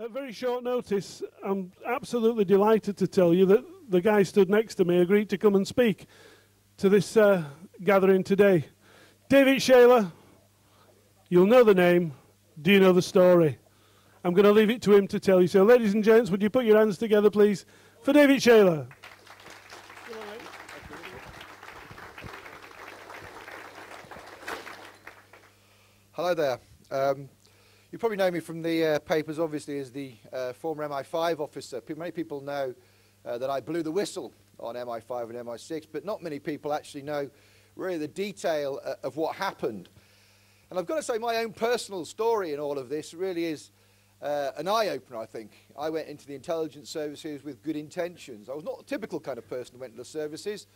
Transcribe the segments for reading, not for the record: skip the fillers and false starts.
At very short notice, I'm absolutely delighted to tell you that the guy stood next to me agreed to come and speak to this gathering today. David Shayler, you'll know the name. Do you know the story? I'm going to leave it to him to tell you. So, ladies and gents, would you put your hands together, please, for David Shayler? Hello there. You probably know me from the papers, obviously, as the former MI5 officer. Many people know that I blew the whistle on MI5 and MI6, but not many people actually know really the detail of what happened. And I've got to say, my own personal story in all of this really is an eye-opener, I think. I went into the intelligence services with good intentions. I was not a typical kind of person who went into the services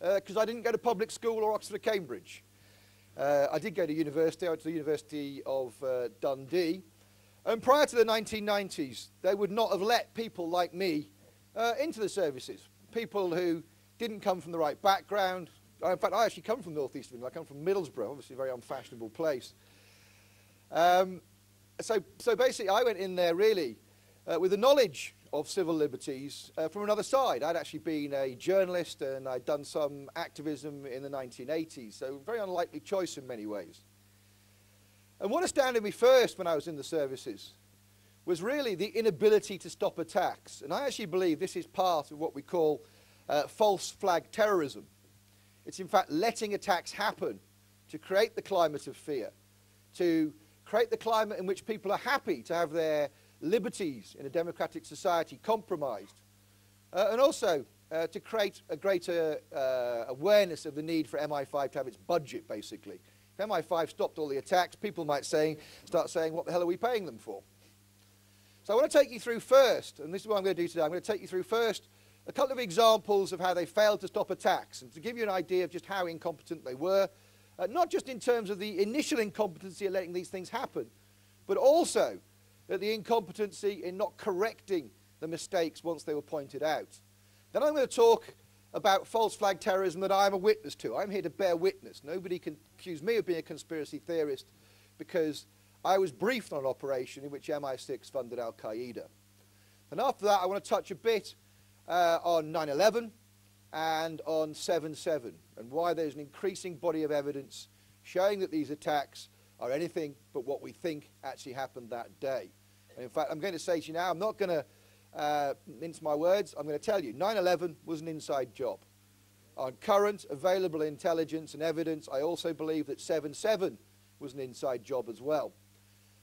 because I didn't go to public school or Oxford or Cambridge. I did go to university. I went to the University of Dundee. And prior to the 1990s, they would not have let people like me into the services. People who didn't come from the right background. In fact, I actually come from North East of England. I come from Middlesbrough, obviously a very unfashionable place. So basically, I went in there really with a knowledge of civil liberties from another side. I'd actually been a journalist and I'd done some activism in the 1980s, so very unlikely choice in many ways. And what astounded me first when I was in the services was really the inability to stop attacks. And I actually believe this is part of what we call false flag terrorism. It's in fact letting attacks happen to create the climate of fear, to create the climate in which people are happy to have their liberties in a democratic society compromised, and also to create a greater awareness of the need for MI5 to have its budget, basically. If MI5 stopped all the attacks, people might start saying, what the hell are we paying them for? So I want to take you through first, and this is what I'm going to do today, I'm going to take you through first a couple of examples of how they failed to stop attacks, and to give you an idea of just how incompetent they were, not just in terms of the initial incompetency of letting these things happen, but also the incompetency in not correcting the mistakes once they were pointed out. Then I'm going to talk about false flag terrorism that I'm a witness to. I'm here to bear witness. Nobody can accuse me of being a conspiracy theorist because I was briefed on an operation in which MI6 funded Al-Qaeda. And after that, I want to touch a bit on 9/11 and on 7/7 and why there's an increasing body of evidence showing that these attacks are anything but what we think actually happened that day. And in fact, I'm going to say to you now, I'm not going to mince my words. I'm going to tell you, 9/11 was an inside job. On current available intelligence and evidence, I also believe that 7/7 was an inside job as well.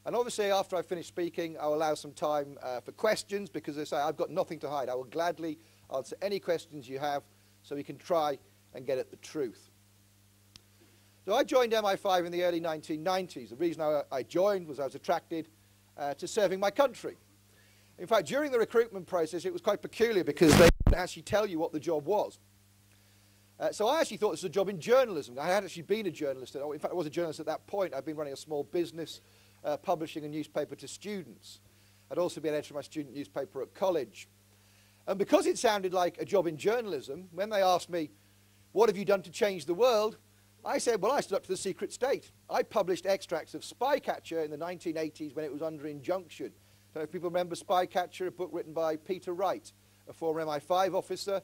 And obviously, after I finish speaking, I'll allow some time for questions because, as I say, I've got nothing to hide. I will gladly answer any questions you have so we can try and get at the truth. So I joined MI5 in the early 1990s. The reason I joined was I was attracted to serving my country. In fact, during the recruitment process, it was quite peculiar because they didn't actually tell you what the job was. So I actually thought this was a job in journalism. I had actually been a journalist. In fact, I was a journalist at that point. I'd been running a small business, publishing a newspaper to students. I'd also been editor of my student newspaper at college. And because it sounded like a job in journalism, when they asked me, what have you done to change the world? I said, well, I stood up to the secret state. I published extracts of Spycatcher in the 1980s when it was under injunction. I don't know if people remember Spycatcher, a book written by Peter Wright, a former MI5 officer.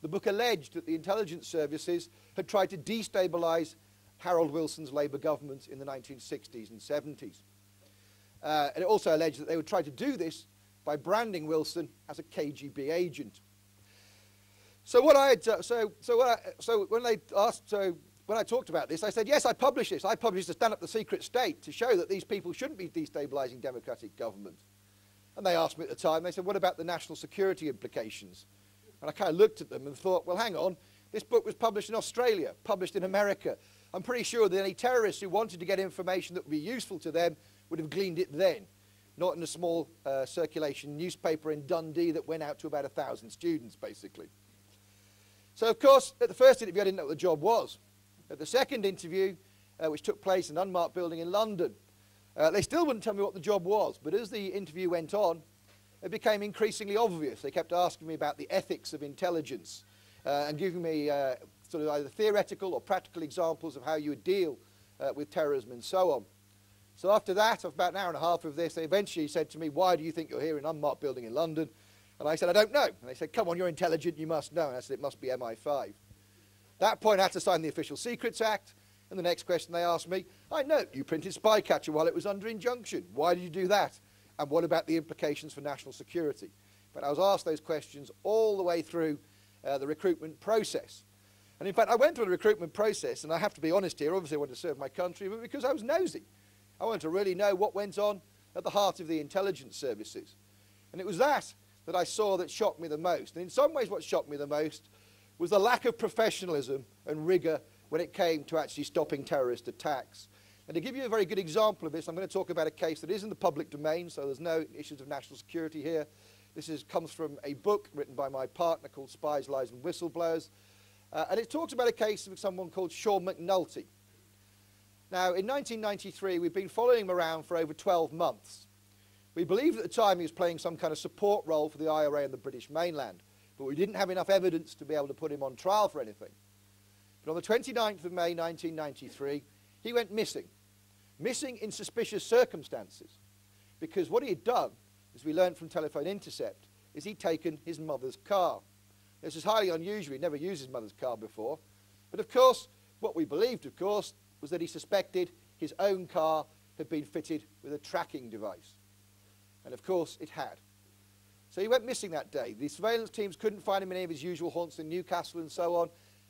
The book alleged that the intelligence services had tried to destabilize Harold Wilson's Labour government in the 1960s and 70s. And it also alleged that they would try to do this by branding Wilson as a KGB agent. So what I had, when I talked about this, I said, yes, I published this. I published to stand up the secret state to show that these people shouldn't be destabilizing democratic government. And they asked me at the time, they said, what about the national security implications? And I kind of looked at them and thought, well, hang on, this book was published in Australia, published in America. I'm pretty sure that any terrorists who wanted to get information that would be useful to them would have gleaned it then, not in a small circulation newspaper in Dundee that went out to about 1,000 students, basically. So, of course, at the first interview, I didn't know what the job was. At the second interview, which took place in an unmarked building in London, they still wouldn't tell me what the job was. But as the interview went on, it became increasingly obvious. They kept asking me about the ethics of intelligence and giving me sort of either theoretical or practical examples of how you would deal with terrorism and so on. So after that, of about an hour and a half of this, they eventually said to me, why do you think you're here in an unmarked building in London? And I said, I don't know. And they said, come on, you're intelligent, you must know. And I said, it must be MI5. At that point, I had to sign the Official Secrets Act. And the next question they asked me, I know, you printed Spycatcher while it was under injunction. Why did you do that? And what about the implications for national security? But I was asked those questions all the way through the recruitment process. And in fact, I went through the recruitment process, and I have to be honest here, obviously I wanted to serve my country, but because I was nosy. I wanted to really know what went on at the heart of the intelligence services. And it was that I saw that shocked me the most. And in some ways what shocked me the most was the lack of professionalism and rigour when it came to actually stopping terrorist attacks. And to give you a very good example of this, I'm going to talk about a case that is in the public domain, so there's no issues of national security here. This comes from a book written by my partner called Spies, Lies and Whistleblowers. And it talks about a case of someone called Sean McNulty. Now, in 1993, we've been following him around for over 12 months. We believed at the time he was playing some kind of support role for the IRA in the British mainland, but we didn't have enough evidence to be able to put him on trial for anything. But on the 29th of May 1993, he went missing in suspicious circumstances, because what he had done, as we learned from telephone intercept, is he'd taken his mother's car. This is highly unusual. He'd never used his mother's car before. But of course, what we believed, of course, was that he suspected his own car had been fitted with a tracking device. And of course, it had. So he went missing that day. The surveillance teams couldn't find him in any of his usual haunts in Newcastle and so on,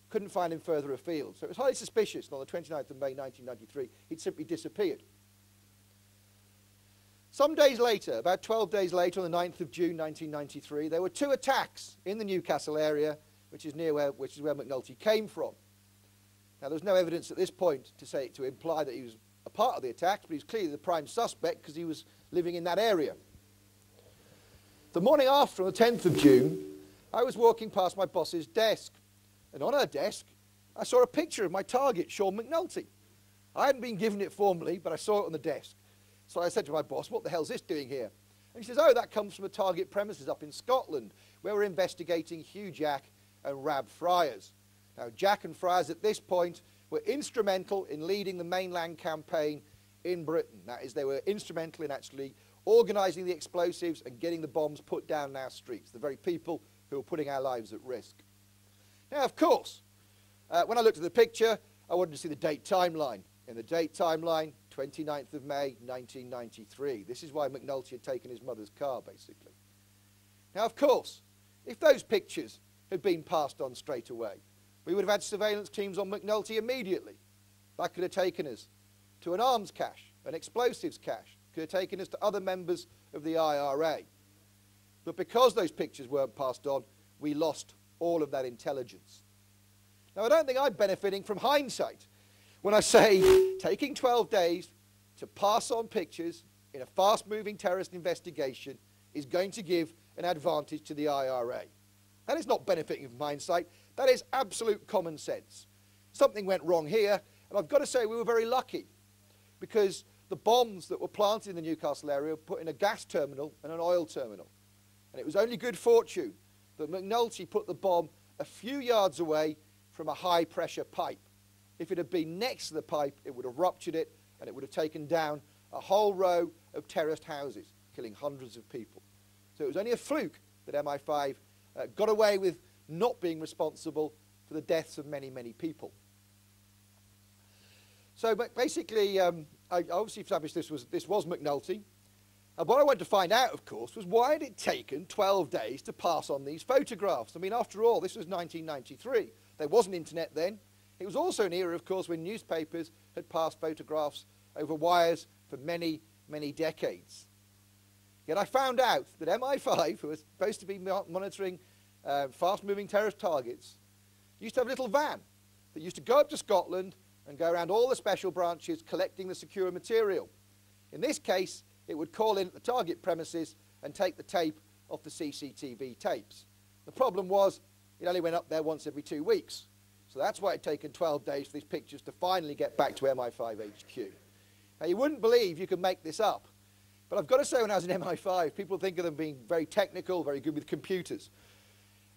couldn't find him further afield. So it was highly suspicious, and on the 29th of May 1993, he'd simply disappeared. Some days later, about 12 days later, on the 9th of June 1993, there were 2 attacks in the Newcastle area, which is where McNulty came from. Now, there's no evidence at this point to imply that he was a part of the attack, but he's clearly the prime suspect because he was living in that area. The morning after, on the 10th of June, I was walking past my boss's desk, and on her desk, I saw a picture of my target, Sean McNulty. I hadn't been given it formally, but I saw it on the desk. So I said to my boss, what the hell's this doing here? And he says, oh, that comes from a target premises up in Scotland, where we're investigating Hugh Jack and Rab Friars. Now, Jack and Friars at this point were instrumental in leading the mainland campaign in Britain. That is, they were instrumental in actually organising the explosives and getting the bombs put down in our streets, the very people who were putting our lives at risk. Now, of course, when I looked at the picture, I wanted to see the date timeline. In the date timeline, 29th of May, 1993. This is why McNulty had taken his mother's car, basically. Now, of course, if those pictures had been passed on straight away, we would have had surveillance teams on McNulty immediately. That could have taken us to an arms cache, an explosives cache, could have taken us to other members of the IRA. But because those pictures weren't passed on, we lost all of that intelligence. Now, I don't think I'm benefiting from hindsight when I say taking 12 days to pass on pictures in a fast-moving terrorist investigation is going to give an advantage to the IRA. That is not benefiting from hindsight. That is absolute common sense. Something went wrong here, and I've got to say we were very lucky, because the bombs that were planted in the Newcastle area were put in a gas terminal and an oil terminal. And it was only good fortune that McNulty put the bomb a few yards away from a high-pressure pipe. If it had been next to the pipe, it would have ruptured it, and it would have taken down a whole row of terraced houses, killing hundreds of people. So it was only a fluke that MI5 got away with not being responsible for the deaths of many, many people. So basically, I obviously established this was McNulty. And what I wanted to find out, of course, was why had it taken 12 days to pass on these photographs? I mean, after all, this was 1993. There wasn't internet then. It was also an era, of course, when newspapers had passed photographs over wires for many, many decades. Yet I found out that MI5, who was supposed to be monitoring fast-moving terrorist targets, used to have a little van that used to go up to Scotland and go around all the special branches collecting the secure material. In this case, it would call in at the target premises and take the tape off the CCTV tapes. The problem was it only went up there once every 2 weeks. So that's why it had taken 12 days for these pictures to finally get back to MI5 HQ. Now, you wouldn't believe you could make this up. But I've got to say, when I was in MI5, people think of them being very technical, very good with computers.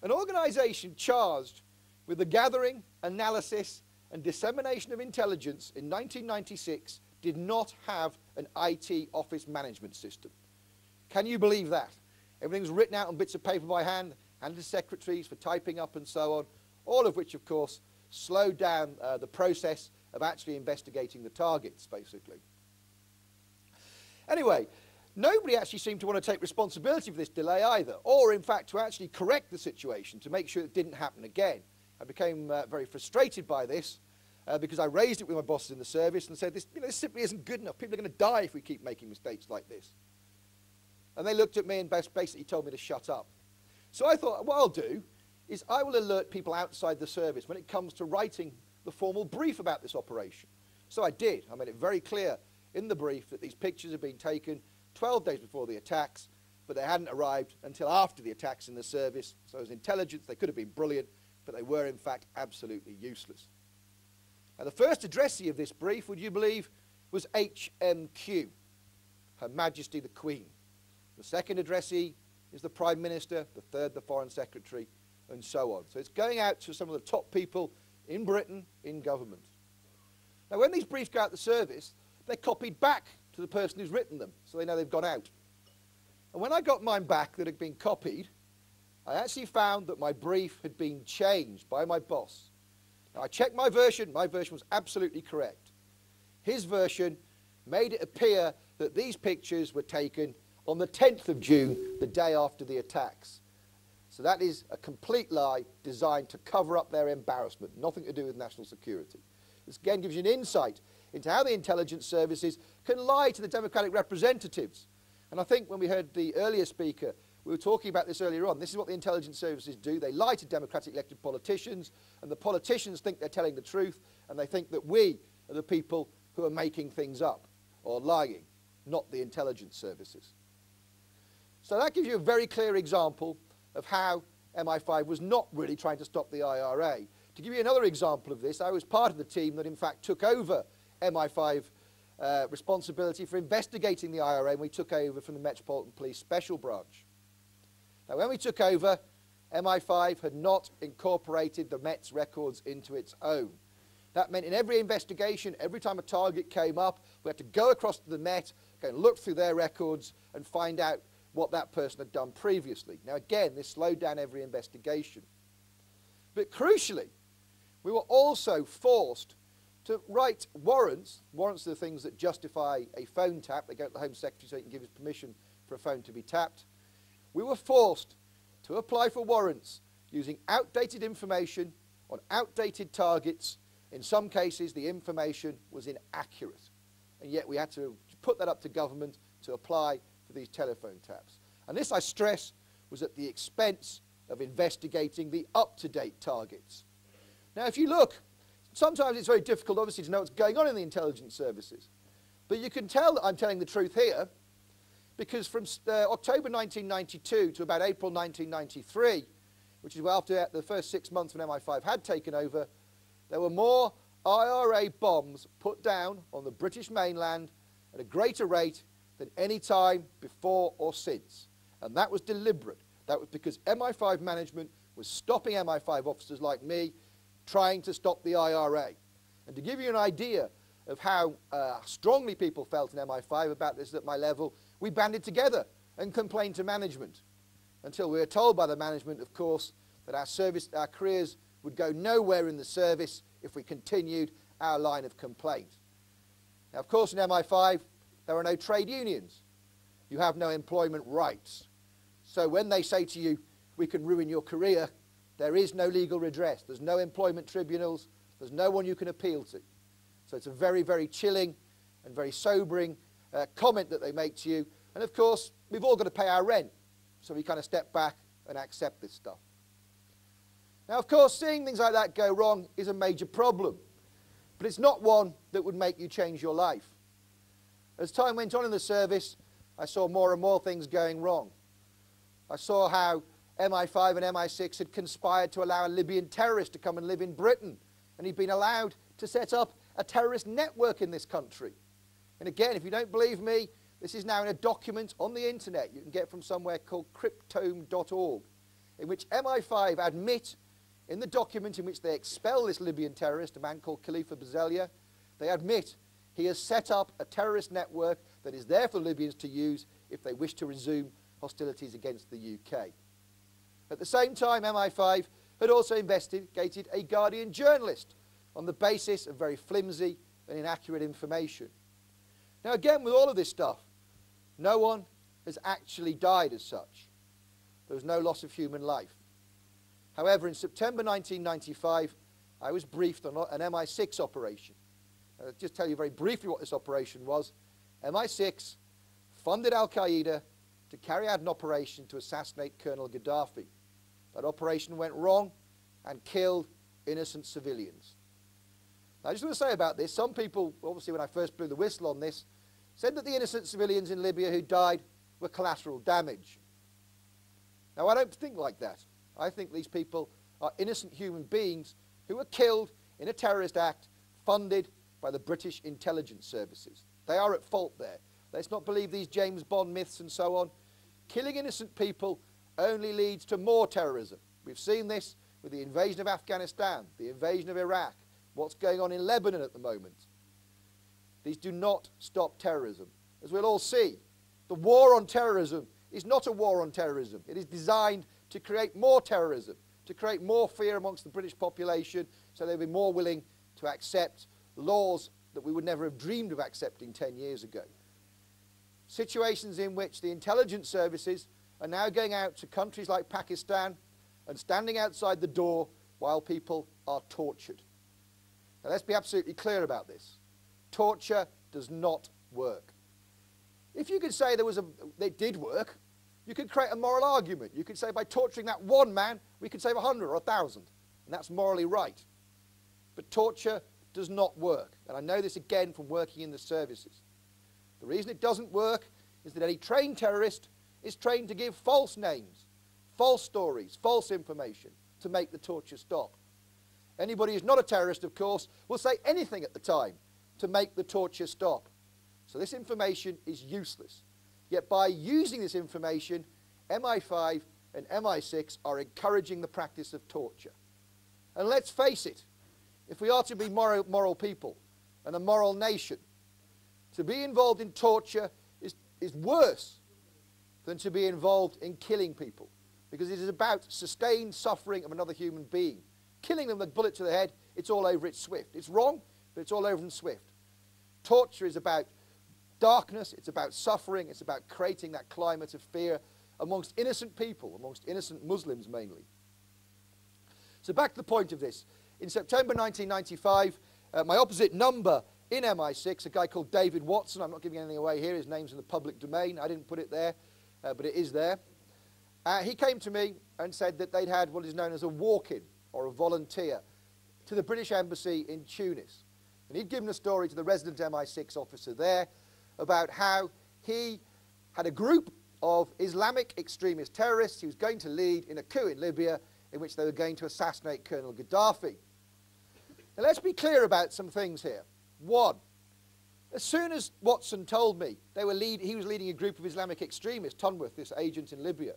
An organisation charged with the gathering, analysis, and dissemination of intelligence in 1996 did not have an IT office management system. Can you believe that? Everything's written out on bits of paper by hand, handed to secretaries for typing up and so on, all of which, of course, slowed down the process of actually investigating the targets, basically. Anyway, nobody actually seemed to want to take responsibility for this delay either, or in fact to actually correct the situation to make sure it didn't happen again. I became very frustrated by this because I raised it with my bosses in the service and said, this simply isn't good enough. People are going to die if we keep making mistakes like this. And they looked at me and basically told me to shut up. So I thought, what I'll do is I will alert people outside the service when it comes to writing the formal brief about this operation. So I did. I made it very clear in the brief that these pictures had been taken 12 days before the attacks, but they hadn't arrived until after the attacks in the service. So as intelligence, they could have been brilliant, but they were in fact absolutely useless. Now the first addressee of this brief, would you believe, was HMQ, Her Majesty the Queen. The second addressee is the Prime Minister, the third the Foreign Secretary, and so on. So it's going out to some of the top people in Britain in government. Now when these briefs go out the service, they're copied back to the person who's written them, so they know they've gone out. And when I got mine back that had been copied, I actually found that my brief had been changed by my boss. Now I checked my version was absolutely correct. His version made it appear that these pictures were taken on the 10th of June, the day after the attacks. So that is a complete lie designed to cover up their embarrassment, nothing to do with national security. This again gives you an insight into how the intelligence services can lie to the democratic representatives. And I think when we heard the earlier speaker, we were talking about this earlier on. This is what the intelligence services do. They lie to democratic elected politicians, and the politicians think they're telling the truth, and they think that we are the people who are making things up or lying, not the intelligence services. So that gives you a very clear example of how MI5 was not really trying to stop the IRA. To give you another example of this, I was part of the team that in fact took over MI5 responsibility for investigating the IRA, and we took over from the Metropolitan Police Special Branch. Now when we took over, MI5 had not incorporated the Met's records into its own. That meant in every investigation, every time a target came up, we had to go across to the Met, go and look through their records and find out what that person had done previously. Now again, this slowed down every investigation. But crucially, we were also forced to write warrants. Warrants are the things that justify a phone tap. They go to the Home Secretary so he can give his permission for a phone to be tapped. We were forced to apply for warrants using outdated information on outdated targets. In some cases, the information was inaccurate. And yet we had to put that up to government to apply for these telephone taps. And this, I stress, was at the expense of investigating the up-to-date targets. Now, if you look, sometimes it's very difficult, obviously, to know what's going on in the intelligence services. But you can tell that I'm telling the truth here, because from October 1992 to about April 1993, which is after the first 6 months when MI5 had taken over, there were more IRA bombs put down on the British mainland at a greater rate than any time before or since. And that was deliberate. That was because MI5 management was stopping MI5 officers like me trying to stop the IRA. And to give you an idea of how strongly people felt in MI5 about this at my level, we banded together and complained to management until we were told by the management, of course, that our careers would go nowhere in the service if we continued our line of complaint. Now, of course, in MI5, there are no trade unions. You have no employment rights. So when they say to you, we can ruin your career, there is no legal redress. There's no employment tribunals. There's no one you can appeal to. So it's a very, very chilling and very sobering comment that they make to you. And of course, we've all got to pay our rent. So we kind of step back and accept this stuff. Now, of course, seeing things like that go wrong is a major problem. But it's not one that would make you change your life. As time went on in the service, I saw more and more things going wrong. I saw how MI5 and MI6 had conspired to allow a Libyan terrorist to come and live in Britain. And he'd been allowed to set up a terrorist network in this country. And again, if you don't believe me, this is now in a document on the internet you can get from somewhere called cryptome.org, in which MI5 admit in the document in which they expel this Libyan terrorist, a man called Khalifa Bazelia, they admit He has set up a terrorist network that is there for Libyans to use if they wish to resume hostilities against the UK. At the same time, MI5 had also investigated a Guardian journalist on the basis of very flimsy and inaccurate information. Now again, with all of this stuff, no one has actually died as such. There was no loss of human life. However, in September 1995, I was briefed on an MI6 operation. I'll just tell you very briefly what this operation was. MI6 funded Al-Qaeda to carry out an operation to assassinate Colonel Gaddafi. That operation went wrong and killed innocent civilians. Now, I just want to say about this, some people, obviously when I first blew the whistle on this, said that the innocent civilians in Libya who died were collateral damage. Now, I don't think like that. I think these people are innocent human beings who were killed in a terrorist act funded by the British intelligence services. They are at fault there. Let's not believe these James Bond myths and so on. Killing innocent people only leads to more terrorism. We've seen this with the invasion of Afghanistan, the invasion of Iraq, what's going on in Lebanon at the moment. These do not stop terrorism. As we'll all see, the war on terrorism is not a war on terrorism. It is designed to create more terrorism, to create more fear amongst the British population, so they'll be more willing to accept laws that we would never have dreamed of accepting 10 years ago. Situations in which the intelligence services are now going out to countries like Pakistan and standing outside the door while people are tortured. Now let's be absolutely clear about this. Torture does not work. If you could say it did work, you could create a moral argument. You could say by torturing that one man, we could save 100 or 1,000. And that's morally right. But torture does not work. And I know this again from working in the services. The reason it doesn't work is that any trained terrorist is trained to give false names, false stories, false information to make the torture stop. Anybody who's not a terrorist, of course, will say anything at the time to make the torture stop. So this information is useless. Yet by using this information, MI5 and MI6 are encouraging the practice of torture. And let's face it, if we are to be moral people and a moral nation, to be involved in torture is worse than to be involved in killing people, because it is about sustained suffering of another human being. Killing them with a bullet to the head, it's all over, it's swift. It's wrong, but it's all over and swift. Torture is about darkness, it's about suffering, it's about creating that climate of fear amongst innocent people, amongst innocent Muslims mainly. So back to the point of this. In September 1995, my opposite number in MI6, a guy called David Watson, I'm not giving anything away here, his name's in the public domain, I didn't put it there, but it is there. He came to me and said that they'd had what is known as a walk-in, or a volunteer, to the British Embassy in Tunis. And he'd given a story to the resident MI6 officer there about how he had a group of Islamic extremist terrorists he was going to lead in a coup in Libya in which they were going to assassinate Colonel Gaddafi. Now let's be clear about some things here. One, as soon as Watson told me he was leading a group of Islamic extremists, Tunworth, this agent in Libya,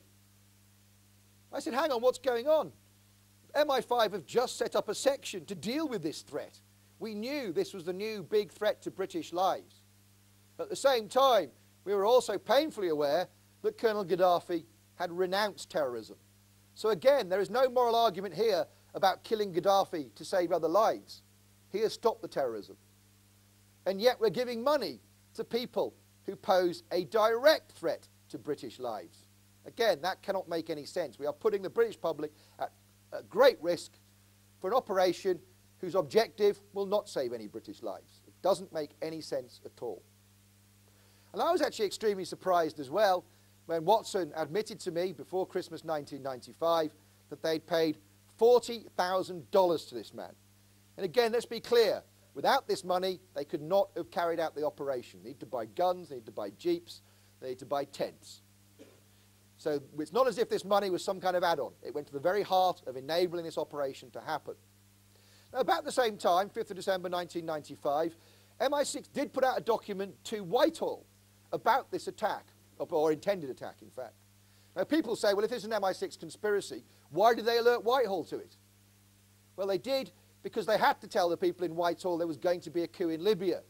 I said, hang on, what's going on? MI5 have just set up a section to deal with this threat. We knew this was the new big threat to British lives. At the same time, we were also painfully aware that Colonel Gaddafi had renounced terrorism. So again, there is no moral argument here about killing Gaddafi to save other lives. He has stopped the terrorism. And yet we're giving money to people who pose a direct threat to British lives. Again, that cannot make any sense. We are putting the British public at great risk for an operation whose objective will not save any British lives. It doesn't make any sense at all. And I was actually extremely surprised as well when Watson admitted to me before Christmas 1995 that they'd paid $40,000 to this man. And again, let's be clear, without this money, they could not have carried out the operation. They need to buy guns, they need to buy jeeps, they need to buy tents. So it's not as if this money was some kind of add-on. It went to the very heart of enabling this operation to happen. Now, about the same time, 5th of December 1995, MI6 did put out a document to Whitehall about this attack, or intended attack, in fact. Now, people say, well, if it's an MI6 conspiracy, why did they alert Whitehall to it? Well, they did because they had to tell the people in Whitehall there was going to be a coup in Libya.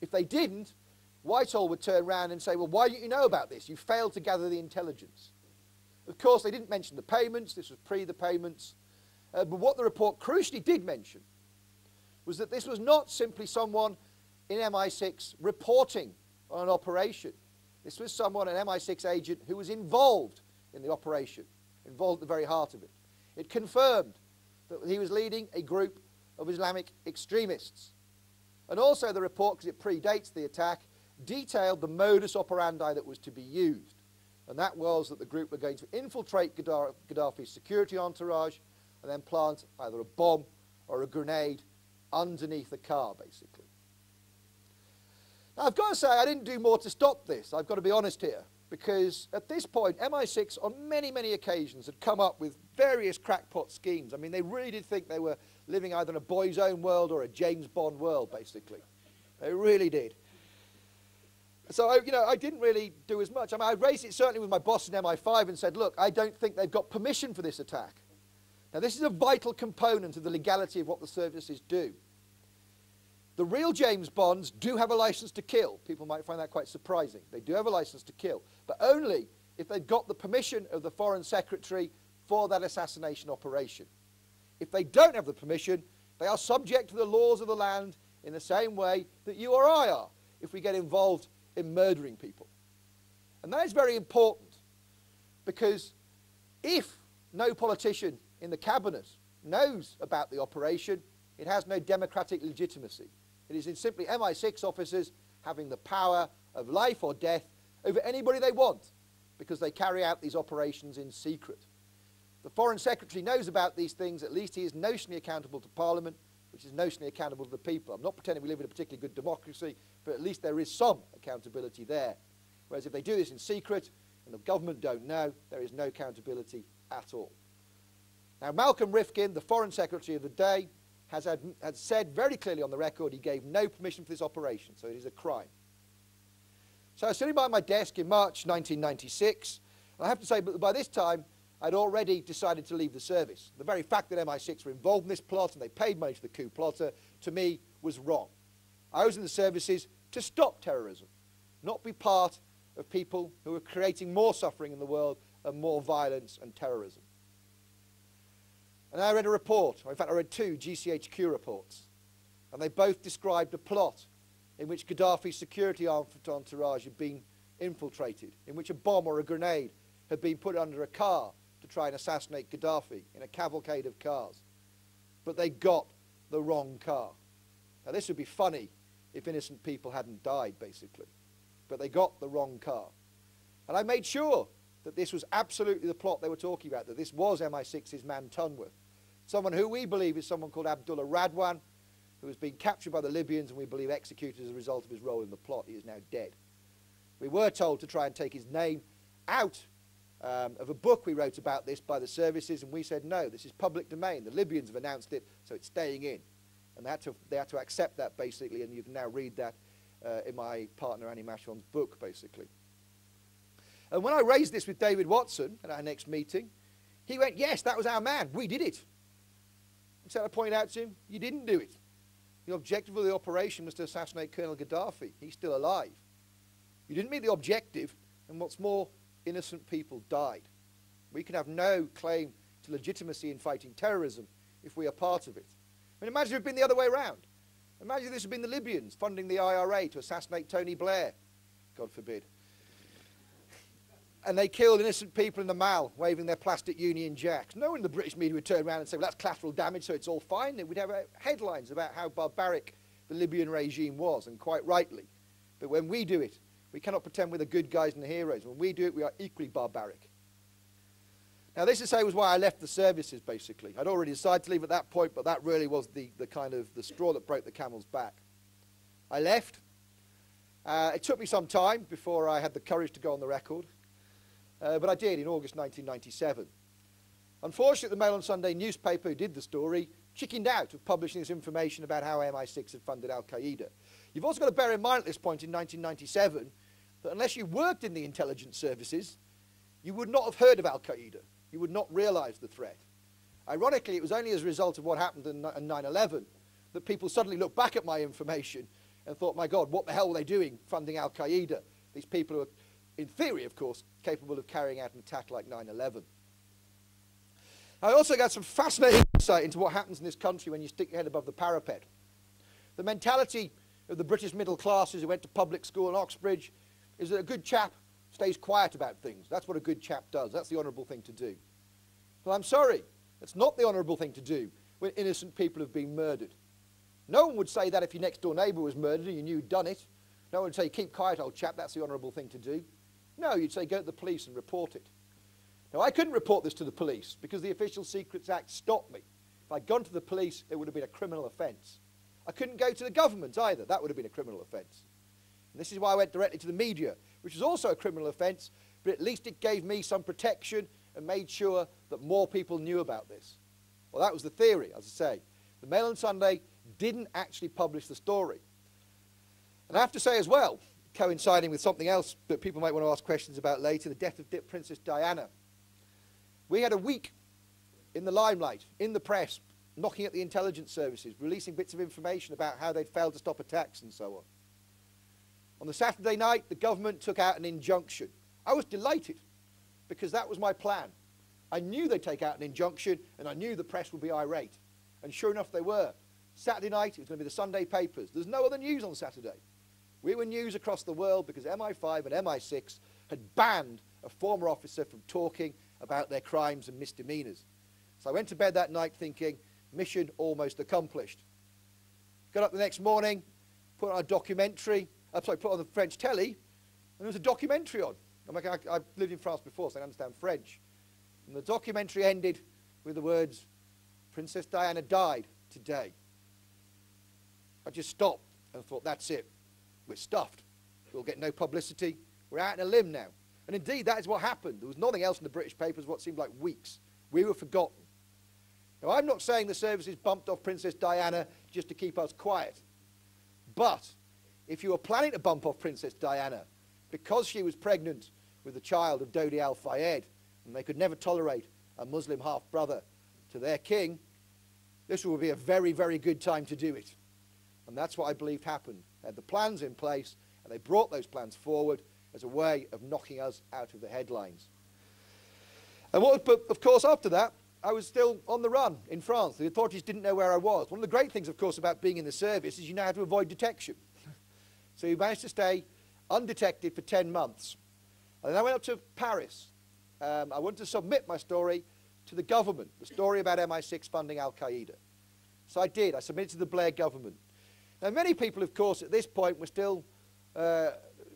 If they didn't, Whitehall would turn around and say, well, why didn't you know about this? You failed to gather the intelligence. Of course, they didn't mention the payments. This was pre the payments. But what the report crucially did mention was that this was not simply someone in MI6 reporting on an operation. This was someone, an MI6 agent, who was involved in the operation, involved at the very heart of it. It confirmed that he was leading a group of Islamic extremists. And also the report, because it predates the attack, detailed the modus operandi that was to be used. And that was that the group were going to infiltrate Gaddafi's security entourage and then plant either a bomb or a grenade underneath the car, basically. Now, I've got to say, I didn't do more to stop this. I've got to be honest here, because at this point, MI6 on many, many occasions had come up with various crackpot schemes. I mean, they really did think they were living either in a Boy's Own world or a James Bond world, basically. They really did. So, I didn't really do as much. I mean, I raised it certainly with my boss in MI5 and said, look, I don't think they've got permission for this attack. Now, this is a vital component of the legality of what the services do. The real James Bonds do have a license to kill. People might find that quite surprising. They do have a license to kill, but only if they've got the permission of the Foreign Secretary for that assassination operation. If they don't have the permission, they are subject to the laws of the land in the same way that you or I are if we get involved in murdering people. And that is very important, because if no politician in the cabinet knows about the operation, it has no democratic legitimacy. It is in simply MI6 officers having the power of life or death over anybody they want, because they carry out these operations in secret. The Foreign Secretary knows about these things. At least he is notionally accountable to Parliament, which is notionally accountable to the people. I'm not pretending we live in a particularly good democracy, but at least there is some accountability there. Whereas if they do this in secret and the government don't know, there is no accountability at all. Now, Malcolm Rifkin, the Foreign Secretary of the day, had said very clearly on the record he gave no permission for this operation, so it is a crime. So I was sitting by my desk in March 1996, and I have to say, by this time, I'd already decided to leave the service. The very fact that MI6 were involved in this plot and they paid money to the coup plotter, to me, was wrong. I was in the services to stop terrorism, not be part of people who are creating more suffering in the world and more violence and terrorism. And I read a report, or in fact I read two GCHQ reports, and they both described a plot in which Gaddafi's security entourage had been infiltrated, in which a bomb or a grenade had been put under a car to try and assassinate Gaddafi in a cavalcade of cars. But they got the wrong car. Now, this would be funny if innocent people hadn't died, basically. But they got the wrong car. And I made sure that this was absolutely the plot they were talking about, that this was MI6's man Tunworth, someone who we believe is someone called Abdullah Radwan, who has been captured by the Libyans and we believe executed as a result of his role in the plot. He is now dead. We were told to try and take his name out of a book we wrote about this by the services, and we said, no, this is public domain. The Libyans have announced it, so it's staying in. And they had to accept that, basically, and you can now read that in my partner Annie Mashon's book, basically. And when I raised this with David Watson at our next meeting, he went, yes, that was our man. We did it. And so I pointed out to him, you didn't do it. The objective of the operation was to assassinate Colonel Gaddafi. He's still alive. You didn't meet the objective, and what's more, innocent people died. We can have no claim to legitimacy in fighting terrorism if we are part of it. I mean, imagine if it had been the other way around. Imagine if this had been the Libyans funding the IRA to assassinate Tony Blair, God forbid. And they killed innocent people in the Mall, waving their plastic Union Jacks. No one in the British media would turn around and say, well, that's collateral damage, so it's all fine. We'd have headlines about how barbaric the Libyan regime was, and quite rightly. But when we do it, we cannot pretend we're the good guys and the heroes. When we do it, we are equally barbaric. Now, this is why I left the services, basically. I'd already decided to leave at that point, but that really was the kind of the straw that broke the camel's back. I left. It took me some time before I had the courage to go on the record. But I did in August 1997. Unfortunately, the Mail on Sunday newspaper who did the story chickened out of publishing this information about how MI6 had funded Al-Qaeda. You've also got to bear in mind at this point in 1997 that unless you worked in the intelligence services, you would not have heard of Al-Qaeda. You would not realize the threat. Ironically, it was only as a result of what happened in 9/11 that people suddenly looked back at my information and thought, my God, what the hell were they doing funding Al-Qaeda? These people who are, in theory, of course, capable of carrying out an attack like 9/11. I also got some fascinating insight into what happens in this country when you stick your head above the parapet. The mentality of the British middle classes who went to public school in Oxbridge is that a good chap stays quiet about things. That's what a good chap does. That's the honourable thing to do. Well, I'm sorry. It's not the honourable thing to do when innocent people have been murdered. No one would say that if your next door neighbour was murdered and you knew you'd done it. No one would say, keep quiet, old chap, that's the honourable thing to do. No, you'd say, go to the police and report it. Now, I couldn't report this to the police because the Official Secrets Act stopped me. If I'd gone to the police, it would have been a criminal offence. I couldn't go to the government either. That would have been a criminal offence. And this is why I went directly to the media, which is also a criminal offence, but at least it gave me some protection and made sure that more people knew about this. Well, that was the theory, as I say. The Mail on Sunday didn't actually publish the story. And I have to say as well, coinciding with something else that people might want to ask questions about later, the death of Princess Diana. We had a week in the limelight, in the press, knocking at the intelligence services, releasing bits of information about how they'd failed to stop attacks and so on. On the Saturday night, the government took out an injunction. I was delighted because that was my plan. I knew they'd take out an injunction and I knew the press would be irate. And sure enough, they were. Saturday night, it was going to be the Sunday papers. There's no other news on Saturday. We were news across the world because MI5 and MI6 had banned a former officer from talking about their crimes and misdemeanors. So I went to bed that night thinking, mission almost accomplished. Got up the next morning, put on a documentary, put on the French telly, and there was a documentary on. I've lived in France before, so I understand French. And the documentary ended with the words, Princess Diana died today. I just stopped and thought, that's it. We're stuffed. We'll get no publicity. We're out on a limb now. And indeed, that is what happened. There was nothing else in the British papers what seemed like weeks. We were forgotten. Now, I'm not saying the services bumped off Princess Diana just to keep us quiet. But if you were planning to bump off Princess Diana because she was pregnant with the child of Dodi Al-Fayed, and they could never tolerate a Muslim half-brother to their king, this would be a very, very good time to do it. And that's what I believed happened. They had the plans in place, and they brought those plans forward as a way of knocking us out of the headlines. And but of course, after that, I was still on the run in France. The authorities didn't know where I was. One of the great things, of course, about being in the service is you know how to avoid detection. So you managed to stay undetected for 10 months. And then I went up to Paris. I wanted to submit my story to the government, the story about MI6 funding Al-Qaeda. So I did. I submitted to the Blair government. Now, many people, of course, at this point were still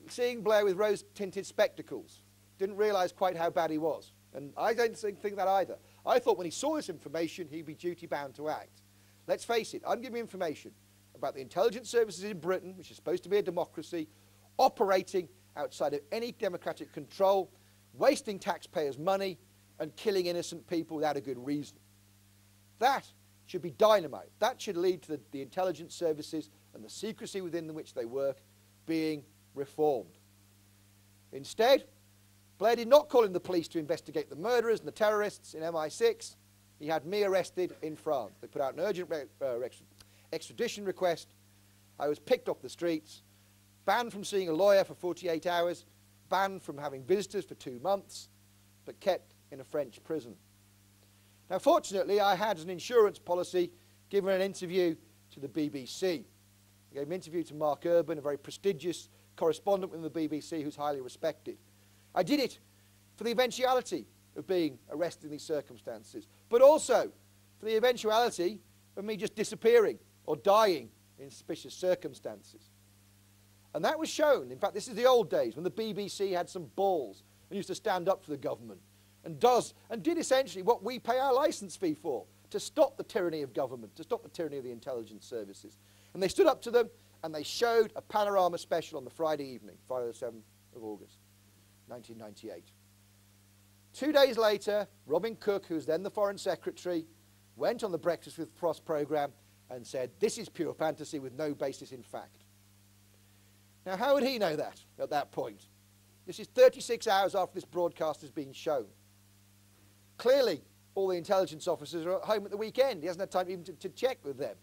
seeing Blair with rose-tinted spectacles. Didn't realise quite how bad he was. And I don't think that either. I thought when he saw this information, he'd be duty-bound to act. Let's face it, I'm giving information about the intelligence services in Britain, which is supposed to be a democracy, operating outside of any democratic control, wasting taxpayers' money, and killing innocent people without a good reason. That should be dynamite. That should lead to the intelligence services and the secrecy within which they work being reformed. Instead, Blair did not call in the police to investigate the murderers and the terrorists in MI6. He had me arrested in France. They put out an urgent extradition request. I was picked off the streets, banned from seeing a lawyer for 48 hours, banned from having visitors for 2 months, but kept in a French prison. Now, fortunately, I had an insurance policy given an interview to the BBC. I gave an interview to Mark Urban, a very prestigious correspondent within the BBC who's highly respected. I did it for the eventuality of being arrested in these circumstances, but also for the eventuality of me just disappearing or dying in suspicious circumstances. And that was shown. In fact, this is the old days when the BBC had some balls and used to stand up for the government and did essentially what we pay our license fee for, to stop the tyranny of government, to stop the tyranny of the intelligence services. And they stood up to them and they showed a panorama special on the Friday evening, Friday the 7th of August, 1998. 2 days later, Robin Cook, who was then the Foreign Secretary, went on the Breakfast with Frost programme and said, this is pure fantasy with no basis in fact. Now, how would he know that at that point? This is 36 hours after this broadcast has been shown. Clearly, all the intelligence officers are at home at the weekend. He hasn't had time even to check with them.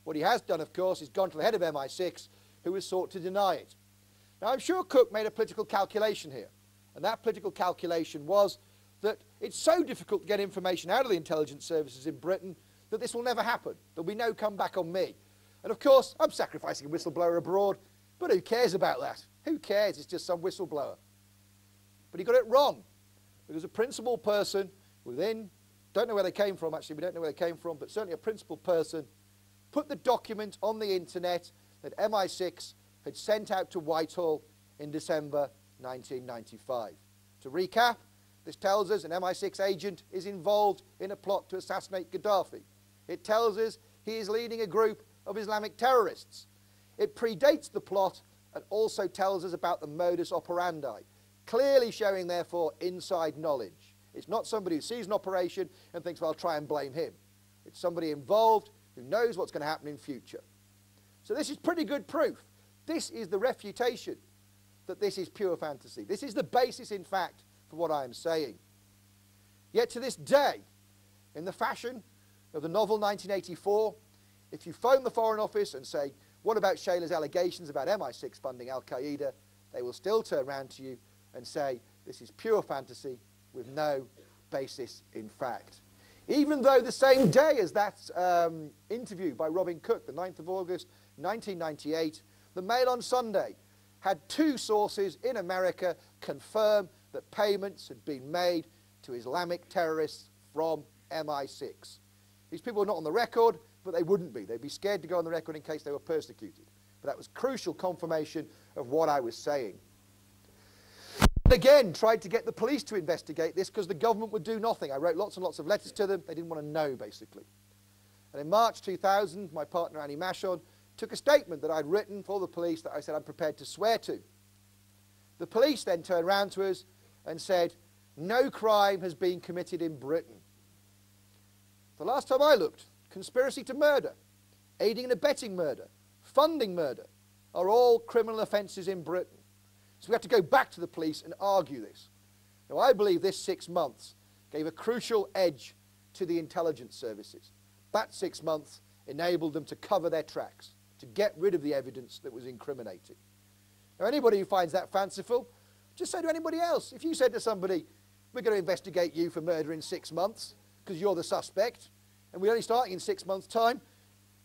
What he has done, of course, is gone to the head of MI6 who has sought to deny it. Now, I'm sure Cook made a political calculation here, and that political calculation was that it's so difficult to get information out of the intelligence services in Britain that this will never happen. There'll be no comeback on me. And of course, I'm sacrificing a whistleblower abroad, but who cares about that? Who cares? It's just some whistleblower. But he got it wrong, because a principled person within, don't know where they came from actually, we don't know where they came from, but certainly a principled person, put the document on the internet that MI6 had sent out to Whitehall in December 1995. To recap, this tells us an MI6 agent is involved in a plot to assassinate Gaddafi. It tells us he is leading a group of Islamic terrorists. It predates the plot and also tells us about the modus operandi, clearly showing, therefore, inside knowledge. It's not somebody who sees an operation and thinks, well, I'll try and blame him. It's somebody involved who knows what's going to happen in future. So this is pretty good proof. This is the refutation that this is pure fantasy. This is the basis, in fact, for what I am saying. Yet to this day, in the fashion of the novel 1984, if you phone the Foreign Office and say, what about Shayler's allegations about MI6 funding Al-Qaeda, they will still turn around to you and say, this is pure fantasy with no basis in fact. Even though the same day as that interview by Robin Cook, the 9th of August 1998, the Mail on Sunday had 2 sources in America confirm that payments had been made to Islamic terrorists from MI6. These people were not on the record, but they wouldn't be. They'd be scared to go on the record in case they were persecuted. But that was crucial confirmation of what I was saying. And again, tried to get the police to investigate this because the government would do nothing. I wrote lots and lots of letters to them. They didn't want to know, basically. And in March 2000, my partner Annie Mashon took a statement that I'd written for the police that I said I'm prepared to swear to. The police then turned around to us and said, no crime has been committed in Britain. The last time I looked, conspiracy to murder, aiding and abetting murder, funding murder are all criminal offences in Britain. So we have to go back to the police and argue this. Now, I believe this 6 months gave a crucial edge to the intelligence services. That 6 months enabled them to cover their tracks, to get rid of the evidence that was incriminating. Now, anybody who finds that fanciful, just say to anybody else. If you said to somebody, we're going to investigate you for murder in 6 months because you're the suspect, and we're only starting in 6 months' time,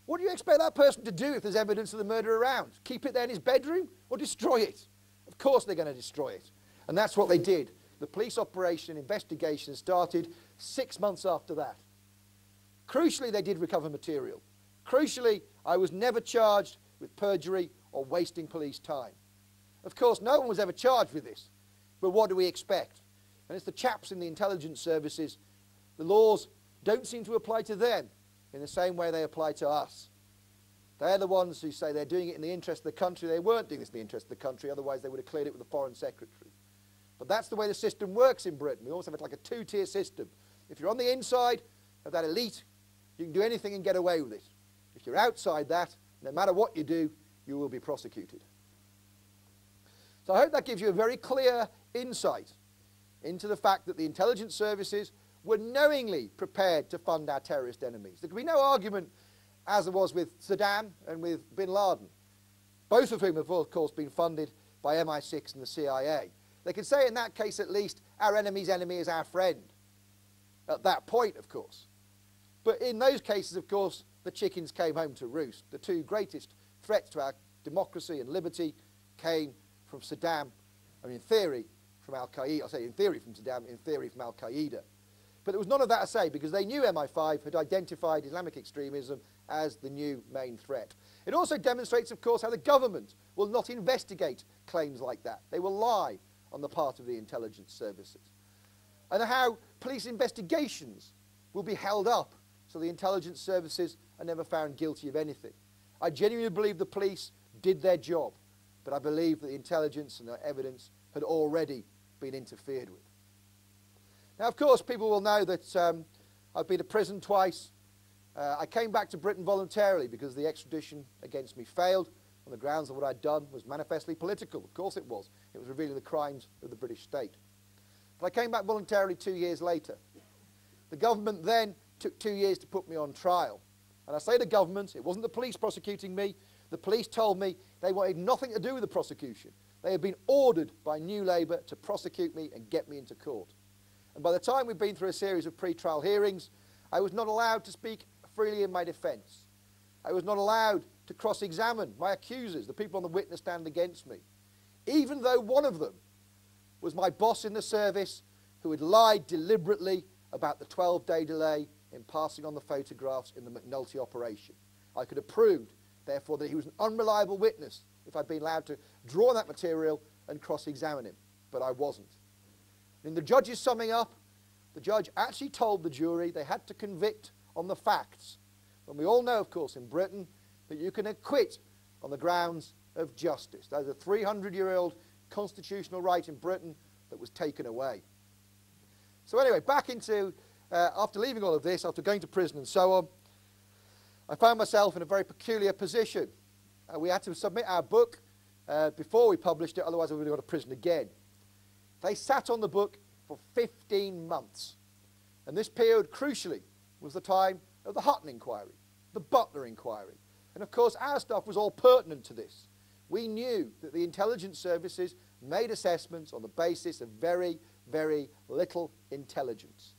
what do you expect that person to do if there's evidence of the murder around? Keep it there in his bedroom or destroy it? Of course they're going to destroy it. And that's what they did. The police operation investigation started 6 months after that. Crucially, they did recover material. Crucially, I was never charged with perjury or wasting police time. Of course, no one was ever charged with this. But what do we expect? And it's the chaps in the intelligence services. The laws don't seem to apply to them in the same way they apply to us. They're the ones who say they're doing it in the interest of the country. They weren't doing this in the interest of the country, otherwise they would have cleared it with the Foreign Secretary. But that's the way the system works in Britain. We almost have it like a 2-tier system. If you're on the inside of that elite, you can do anything and get away with it. If you're outside that, no matter what you do, you will be prosecuted. So I hope that gives you a very clear insight into the fact that the intelligence services were knowingly prepared to fund our terrorist enemies. There could be no argument, as there was with Saddam and with bin Laden, both of whom have, of course, been funded by MI6 and the CIA. They could say in that case, at least, our enemy's enemy is our friend. At that point, of course. But in those cases, of course, the chickens came home to roost. The 2 greatest threats to our democracy and liberty came from Saddam, and in theory, from Al-Qaeda. I say in theory from Saddam, in theory from Al-Qaeda. But there was none of that to say, because they knew MI5 had identified Islamic extremism as the new main threat. It also demonstrates, of course, how the government will not investigate claims like that. They will lie on the part of the intelligence services. And how police investigations will be held up so the intelligence services are never found guilty of anything. I genuinely believe the police did their job, but I believe that the intelligence and the evidence had already been interfered with. Now, of course, people will know that I've been to prison twice. I came back to Britain voluntarily because the extradition against me failed on the grounds that what I'd done was manifestly political. Of course it was. It was revealing the crimes of the British state. But I came back voluntarily 2 years later. The government then took 2 years to put me on trial. And I say the government, it wasn't the police prosecuting me. The police told me they wanted nothing to do with the prosecution. They had been ordered by New Labour to prosecute me and get me into court. And by the time we'd been through a series of pre-trial hearings, I was not allowed to speak freely in my defence. I was not allowed to cross-examine my accusers, the people on the witness stand against me, even though one of them was my boss in the service who had lied deliberately about the 12-day delay in passing on the photographs in the McNulty operation. I could have proved, therefore, that he was an unreliable witness if I'd been allowed to draw on that material and cross-examine him, but I wasn't. In the judge's summing up, the judge actually told the jury they had to convict on the facts. And we all know, of course, in Britain, that you can acquit on the grounds of justice. That is a 300-year-old constitutional right in Britain that was taken away. So anyway, back into, after leaving all of this, after going to prison and so on, I found myself in a very peculiar position. We had to submit our book before we published it, otherwise we would have gone to prison again. They sat on the book for 15 months. And this period, crucially, was the time of the Hutton inquiry, the Butler inquiry. And of course, our stuff was all pertinent to this. We knew that the intelligence services made assessments on the basis of very, very little intelligence.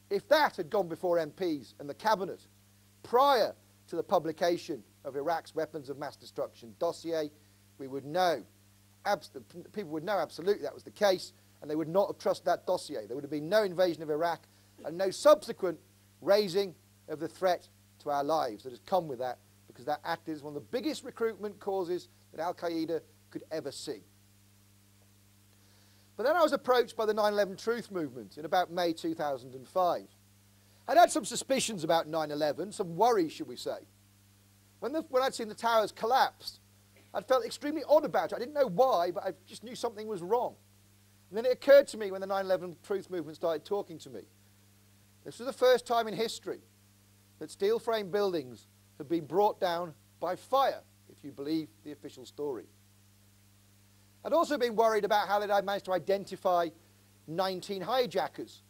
If that had gone before MPs and the Cabinet prior to the publication of Iraq's weapons of mass destruction dossier, we would know, people would know absolutely that was the case, and they would not have trusted that dossier. There would have been no invasion of Iraq and no subsequent raising of the threat to our lives that has come with that, because that act is one of the biggest recruitment causes that Al-Qaeda could ever see. But then I was approached by the 9/11 Truth Movement in about May 2005. I'd had some suspicions about 9/11, some worries, should we say. When I'd seen the towers collapse, I'd felt extremely odd about it. I didn't know why, but I just knew something was wrong. And then it occurred to me when the 9/11 Truth Movement started talking to me. This was the first time in history that steel frame buildings had been brought down by fire, if you believe the official story. I'd also been worried about how I'd managed to identify 19 hijackers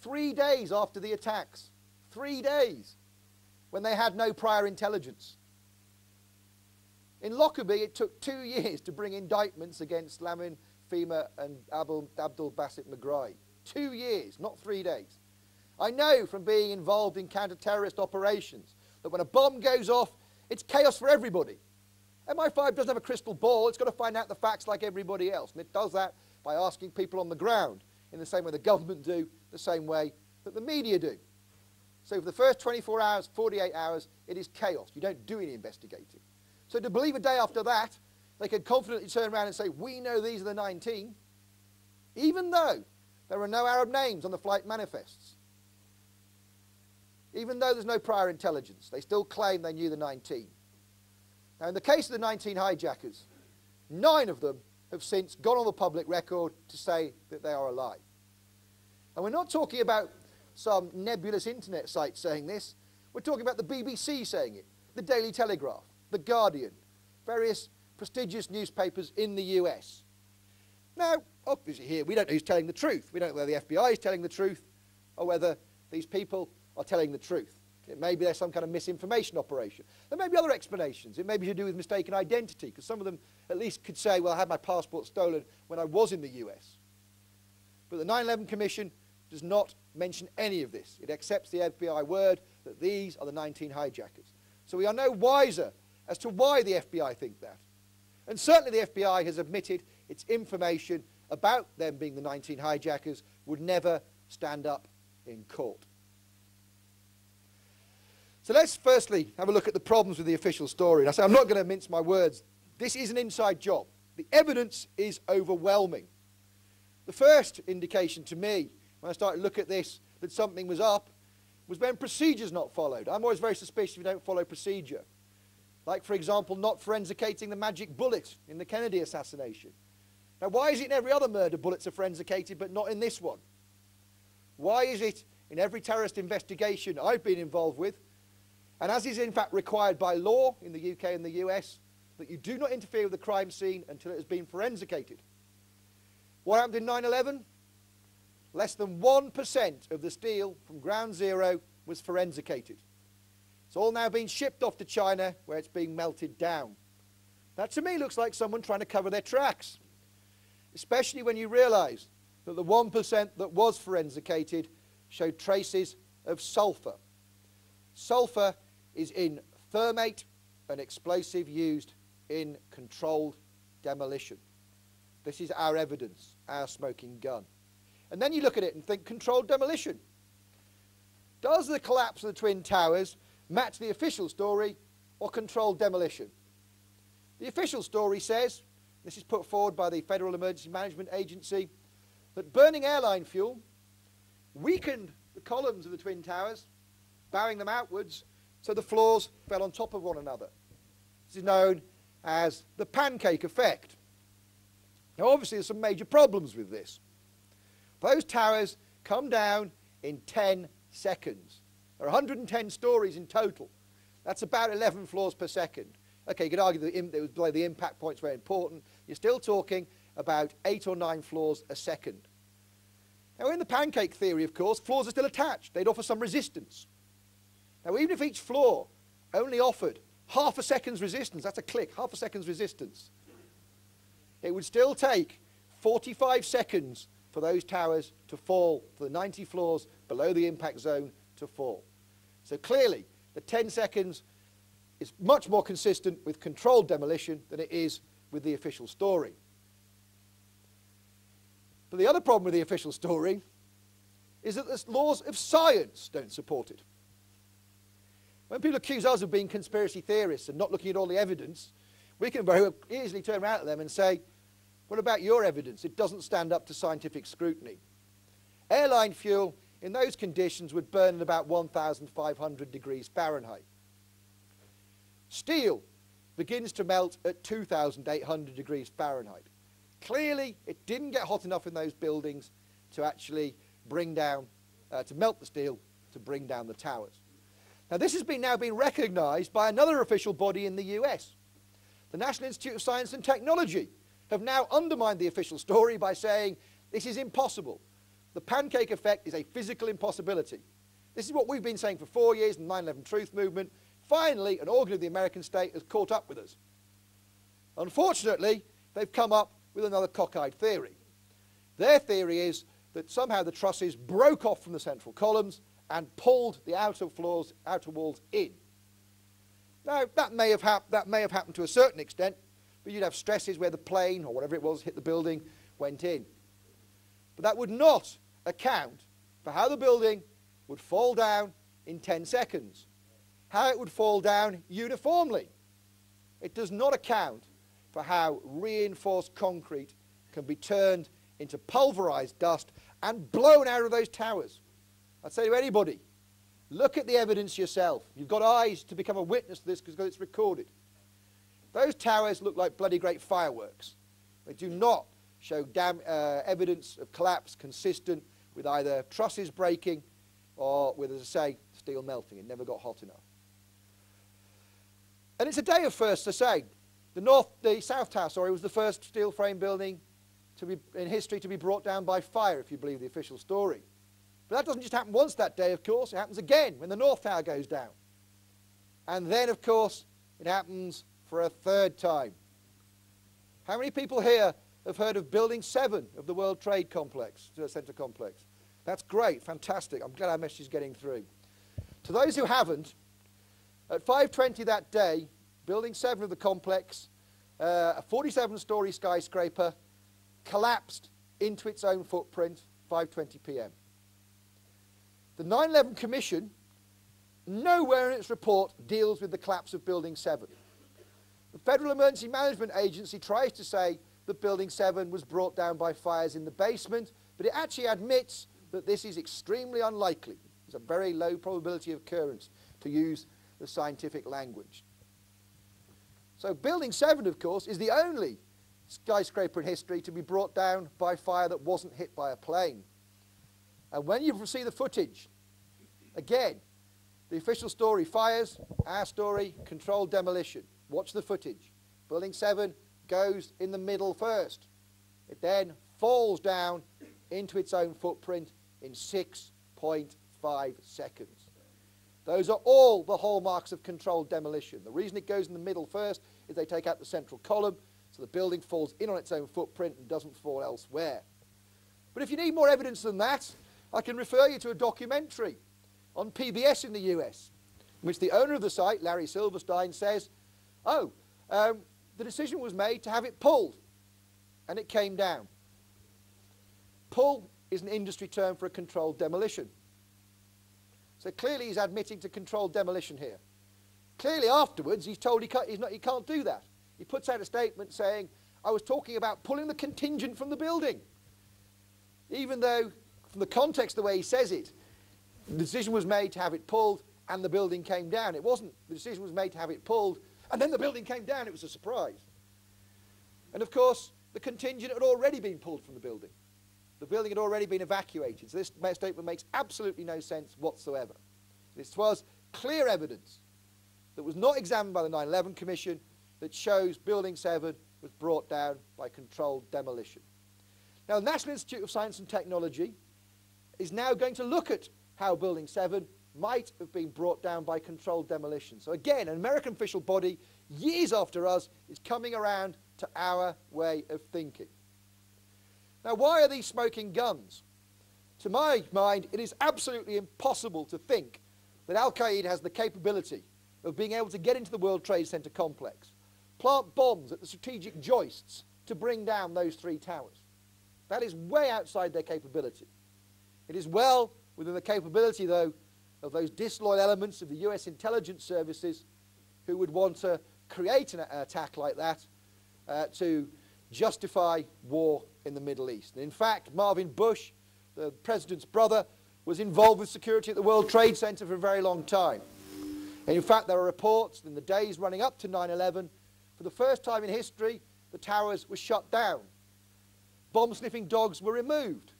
3 days after the attacks. 3 days, when they had no prior intelligence. In Lockerbie, it took 2 years to bring indictments against Lamin, Fema and Abdul Basit McGrath. 2 years, not 3 days. I know from being involved in counter-terrorist operations that when a bomb goes off, it's chaos for everybody. MI5 doesn't have a crystal ball. It's got to find out the facts like everybody else. And it does that by asking people on the ground in the same way the government do, the same way that the media do. So for the first 24 hours, 48 hours, it is chaos. You don't do any investigating. So to believe a day after that, they can confidently turn around and say, we know these are the 19, even though there are no Arab names on the flight manifests. Even though there's no prior intelligence, they still claim they knew the 19. Now, in the case of the 19 hijackers, 9 of them have since gone on the public record to say that they are alive. And we're not talking about some nebulous internet site saying this. We're talking about the BBC saying it, the Daily Telegraph, the Guardian, various prestigious newspapers in the US. Now, obviously here, we don't know who's telling the truth. We don't know whether the FBI is telling the truth or whether these people are telling the truth. It may be there's some kind of misinformation operation. There may be other explanations. It may be to do with mistaken identity, because some of them at least could say, well, I had my passport stolen when I was in the US. But the 9/11 Commission does not mention any of this. It accepts the FBI word that these are the 19 hijackers. So we are no wiser as to why the FBI think that. And certainly the FBI has admitted its information about them being the 19 hijackers would never stand up in court. So let's firstly have a look at the problems with the official story. And I say I'm not going to mince my words. This is an inside job. The evidence is overwhelming. The first indication to me, when I started to look at this, that something was up, was when procedures not followed. I'm always very suspicious if you don't follow procedure. Like, for example, not forensicating the magic bullet in the Kennedy assassination. Now, why is it in every other murder bullets are forensicated, but not in this one? Why is it in every terrorist investigation I've been involved with, and as is in fact required by law in the UK and the US, that you do not interfere with the crime scene until it has been forensicated? What happened in 9/11? Less than 1% of the steel from ground zero was forensicated. It's all now being shipped off to China, where it's being melted down. That to me looks like someone trying to cover their tracks, especially when you realise that the 1% that was forensicated showed traces of sulphur. Sulphur is in thermate, an explosive used in controlled demolition. This is our evidence, our smoking gun. And then you look at it and think, controlled demolition. Does the collapse of the Twin Towers match the official story or controlled demolition? The official story says, this is put forward by the Federal Emergency Management Agency, that burning airline fuel weakened the columns of the Twin Towers, bowing them outwards, so the floors fell on top of one another. This is known as the pancake effect. Now obviously there's some major problems with this. Those towers come down in 10 seconds. There are 110 stories in total. That's about 11 floors per second. Okay, you could argue that the impact point's very important. You're still talking about 8 or 9 floors a second. Now in the pancake theory, of course, floors are still attached. They'd offer some resistance. Now even if each floor only offered half a second's resistance, that's a click, half a second's resistance, it would still take 45 seconds for those towers to fall, for the 90 floors below the impact zone to fall. So clearly, the 10 seconds is much more consistent with controlled demolition than it is with the official story. But the other problem with the official story is that the laws of science don't support it. When people accuse us of being conspiracy theorists and not looking at all the evidence, we can very easily turn around to them and say, what about your evidence? It doesn't stand up to scientific scrutiny. Airline fuel in those conditions would burn at about 1,500 degrees Fahrenheit. Steel begins to melt at 2,800 degrees Fahrenheit. Clearly, it didn't get hot enough in those buildings to actually bring down, to melt the steel, to bring down the towers. Now, this has now been recognised by another official body in the US. The National Institute of Science and Technology have now undermined the official story by saying this is impossible. The pancake effect is a physical impossibility. This is what we've been saying for 4 years in the 9/11 Truth Movement. Finally, an organ of the American state has caught up with us. Unfortunately, they've come up with another cockeyed theory. Their theory is that somehow the trusses broke off from the central columns and pulled the outer walls in. Now, that may have happened to a certain extent, but you'd have stresses where the plane, or whatever it was, hit the building, went in. But that would not account for how the building would fall down in 10 seconds, how it would fall down uniformly. It does not account for how reinforced concrete can be turned into pulverized dust and blown out of those towers. I'd say to anybody, look at the evidence yourself. You've got eyes to become a witness to this because it's recorded. Those towers look like bloody great fireworks. They do not show evidence of collapse consistent with either trusses breaking or with, as I say, steel melting. It never got hot enough. And it's a day of firsts to say. The South Tower, was the first steel frame building in history to be brought down by fire, if you believe the official story. But that doesn't just happen once that day, of course. It happens again when the North Tower goes down. And then, of course, it happens for a third time. How many people here have heard of Building 7 of the World Trade Center complex? That's great, fantastic. I'm glad our message is getting through. To those who haven't, at 5:20 that day, Building 7 of the complex, a 47-story skyscraper, collapsed into its own footprint, 5:20 p.m. The 9/11 Commission, nowhere in its report, deals with the collapse of Building 7. The Federal Emergency Management Agency tries to say that Building 7 was brought down by fires in the basement, but it actually admits that this is extremely unlikely. It's a very low probability of occurrence, to use the scientific language. So Building 7, of course, is the only skyscraper in history to be brought down by fire that wasn't hit by a plane. And when you see the footage, again, the official story fires, our story, controlled demolition. Watch the footage. Building 7 goes in the middle first. It then falls down into its own footprint in 6.5 seconds. Those are all the hallmarks of controlled demolition. The reason it goes in the middle first is they take out the central column, so the building falls in on its own footprint and doesn't fall elsewhere. But if you need more evidence than that, I can refer you to a documentary on PBS in the US, in which the owner of the site, Larry Silverstein, says, the decision was made to have it pulled, and it came down. Pull is an industry term for a controlled demolition. So clearly he's admitting to controlled demolition here. Clearly afterwards he's told he can't do that. He puts out a statement saying, I was talking about pulling the contingent from the building. Even though, from the context, the way he says it, the decision was made to have it pulled and the building came down. It wasn't. The decision was made to have it pulled and then the building came down. It was a surprise. And of course, the contingent had already been pulled from the building. The building had already been evacuated. So this statement makes absolutely no sense whatsoever. This was clear evidence that was not examined by the 9/11 Commission that shows Building 7 was brought down by controlled demolition. Now, the National Institute of Science and Technology is now going to look at how Building 7 might have been brought down by controlled demolition. So again, an American official body, years after us, is coming around to our way of thinking. Now, why are these smoking guns? To my mind, it is absolutely impossible to think that Al-Qaeda has the capability of being able to get into the World Trade Center complex, plant bombs at the strategic joists to bring down those 3 towers. That is way outside their capability. It is well within the capability, though, of those disloyal elements of the US intelligence services who would want to create an attack like that to justify war in the Middle East. And in fact, Marvin Bush, the president's brother, was involved with security at the World Trade Center for a very long time. And in fact, there are reports in the days running up to 9/11, for the first time in history, the towers were shut down. Bomb-sniffing dogs were removed.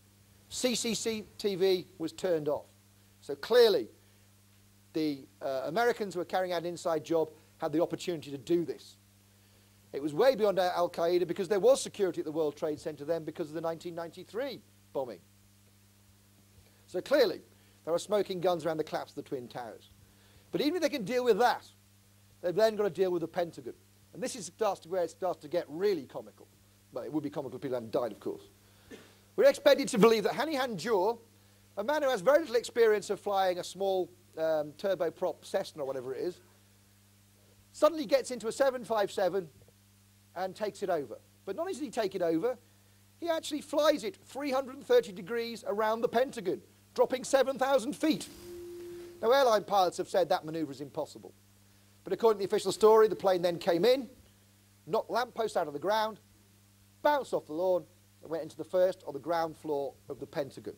CCTV was turned off. So clearly, the Americans who were carrying out an inside job had the opportunity to do this. It was way beyond Al-Qaeda because there was security at the World Trade Center then because of the 1993 bombing. So clearly, there are smoking guns around the collapse of the Twin Towers. But even if they can deal with that, they've then got to deal with the Pentagon. And this is where it starts to get really comical. Well, it would be comical if people hadn't died, of course. We're expected to believe that Hani Hanjour, a man who has very little experience of flying a small turboprop Cessna or whatever it is, suddenly gets into a 757 and takes it over. But not only does he take it over, he actually flies it 330 degrees around the Pentagon, dropping 7,000 feet. Now, airline pilots have said that maneuver is impossible. But according to the official story, the plane then came in, knocked lampposts out of the ground, bounced off the lawn, and went into the first or the ground floor of the Pentagon.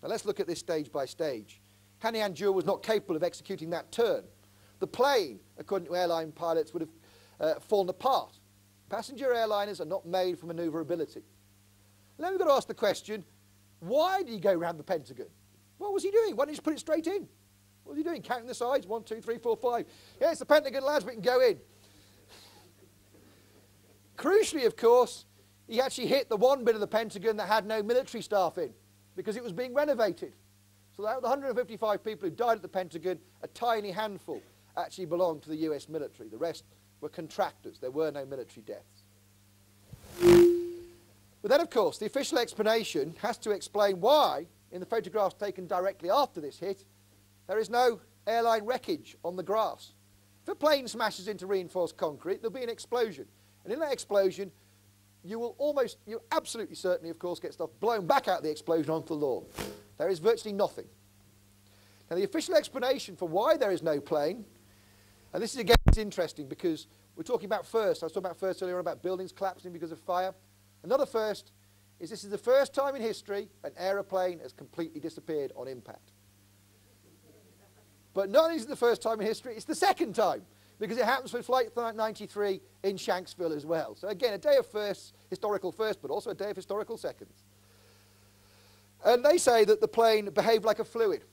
Now, let's look at this stage by stage. Hani Hanjour was not capable of executing that turn. The plane, according to airline pilots, would have fallen apart. Passenger airliners are not made for manoeuvrability. Then we've got to ask the question, why did he go around the Pentagon? What was he doing? Why didn't he just put it straight in? What was he doing? Counting the sides? 1, 2, 3, 4, 5. Yeah, it's the Pentagon, lads, we can go in. Crucially, of course, he actually hit the one bit of the Pentagon that had no military staff in because it was being renovated. So out of the 155 people who died at the Pentagon, a tiny handful actually belonged to the US military. The rest were contractors. There were no military deaths. But then, of course, the official explanation has to explain why, in the photographs taken directly after this hit, there is no airline wreckage on the grass. If a plane smashes into reinforced concrete, there'll be an explosion. And in that explosion, you're absolutely certainly, of course, get stuff blown back out of the explosion onto the lawn. There is virtually nothing. Now, the official explanation for why there is no plane, and this is again interesting because we're talking about first. I was talking about first earlier on about buildings collapsing because of fire. Another first is this is the first time in history an aeroplane has completely disappeared on impact. But not only is it the first time in history, it's the second time, because it happens with Flight 93 in Shanksville as well. So again, a day of firsts, historical first, but also a day of historical seconds. And they say that the plane behaved like a fluid,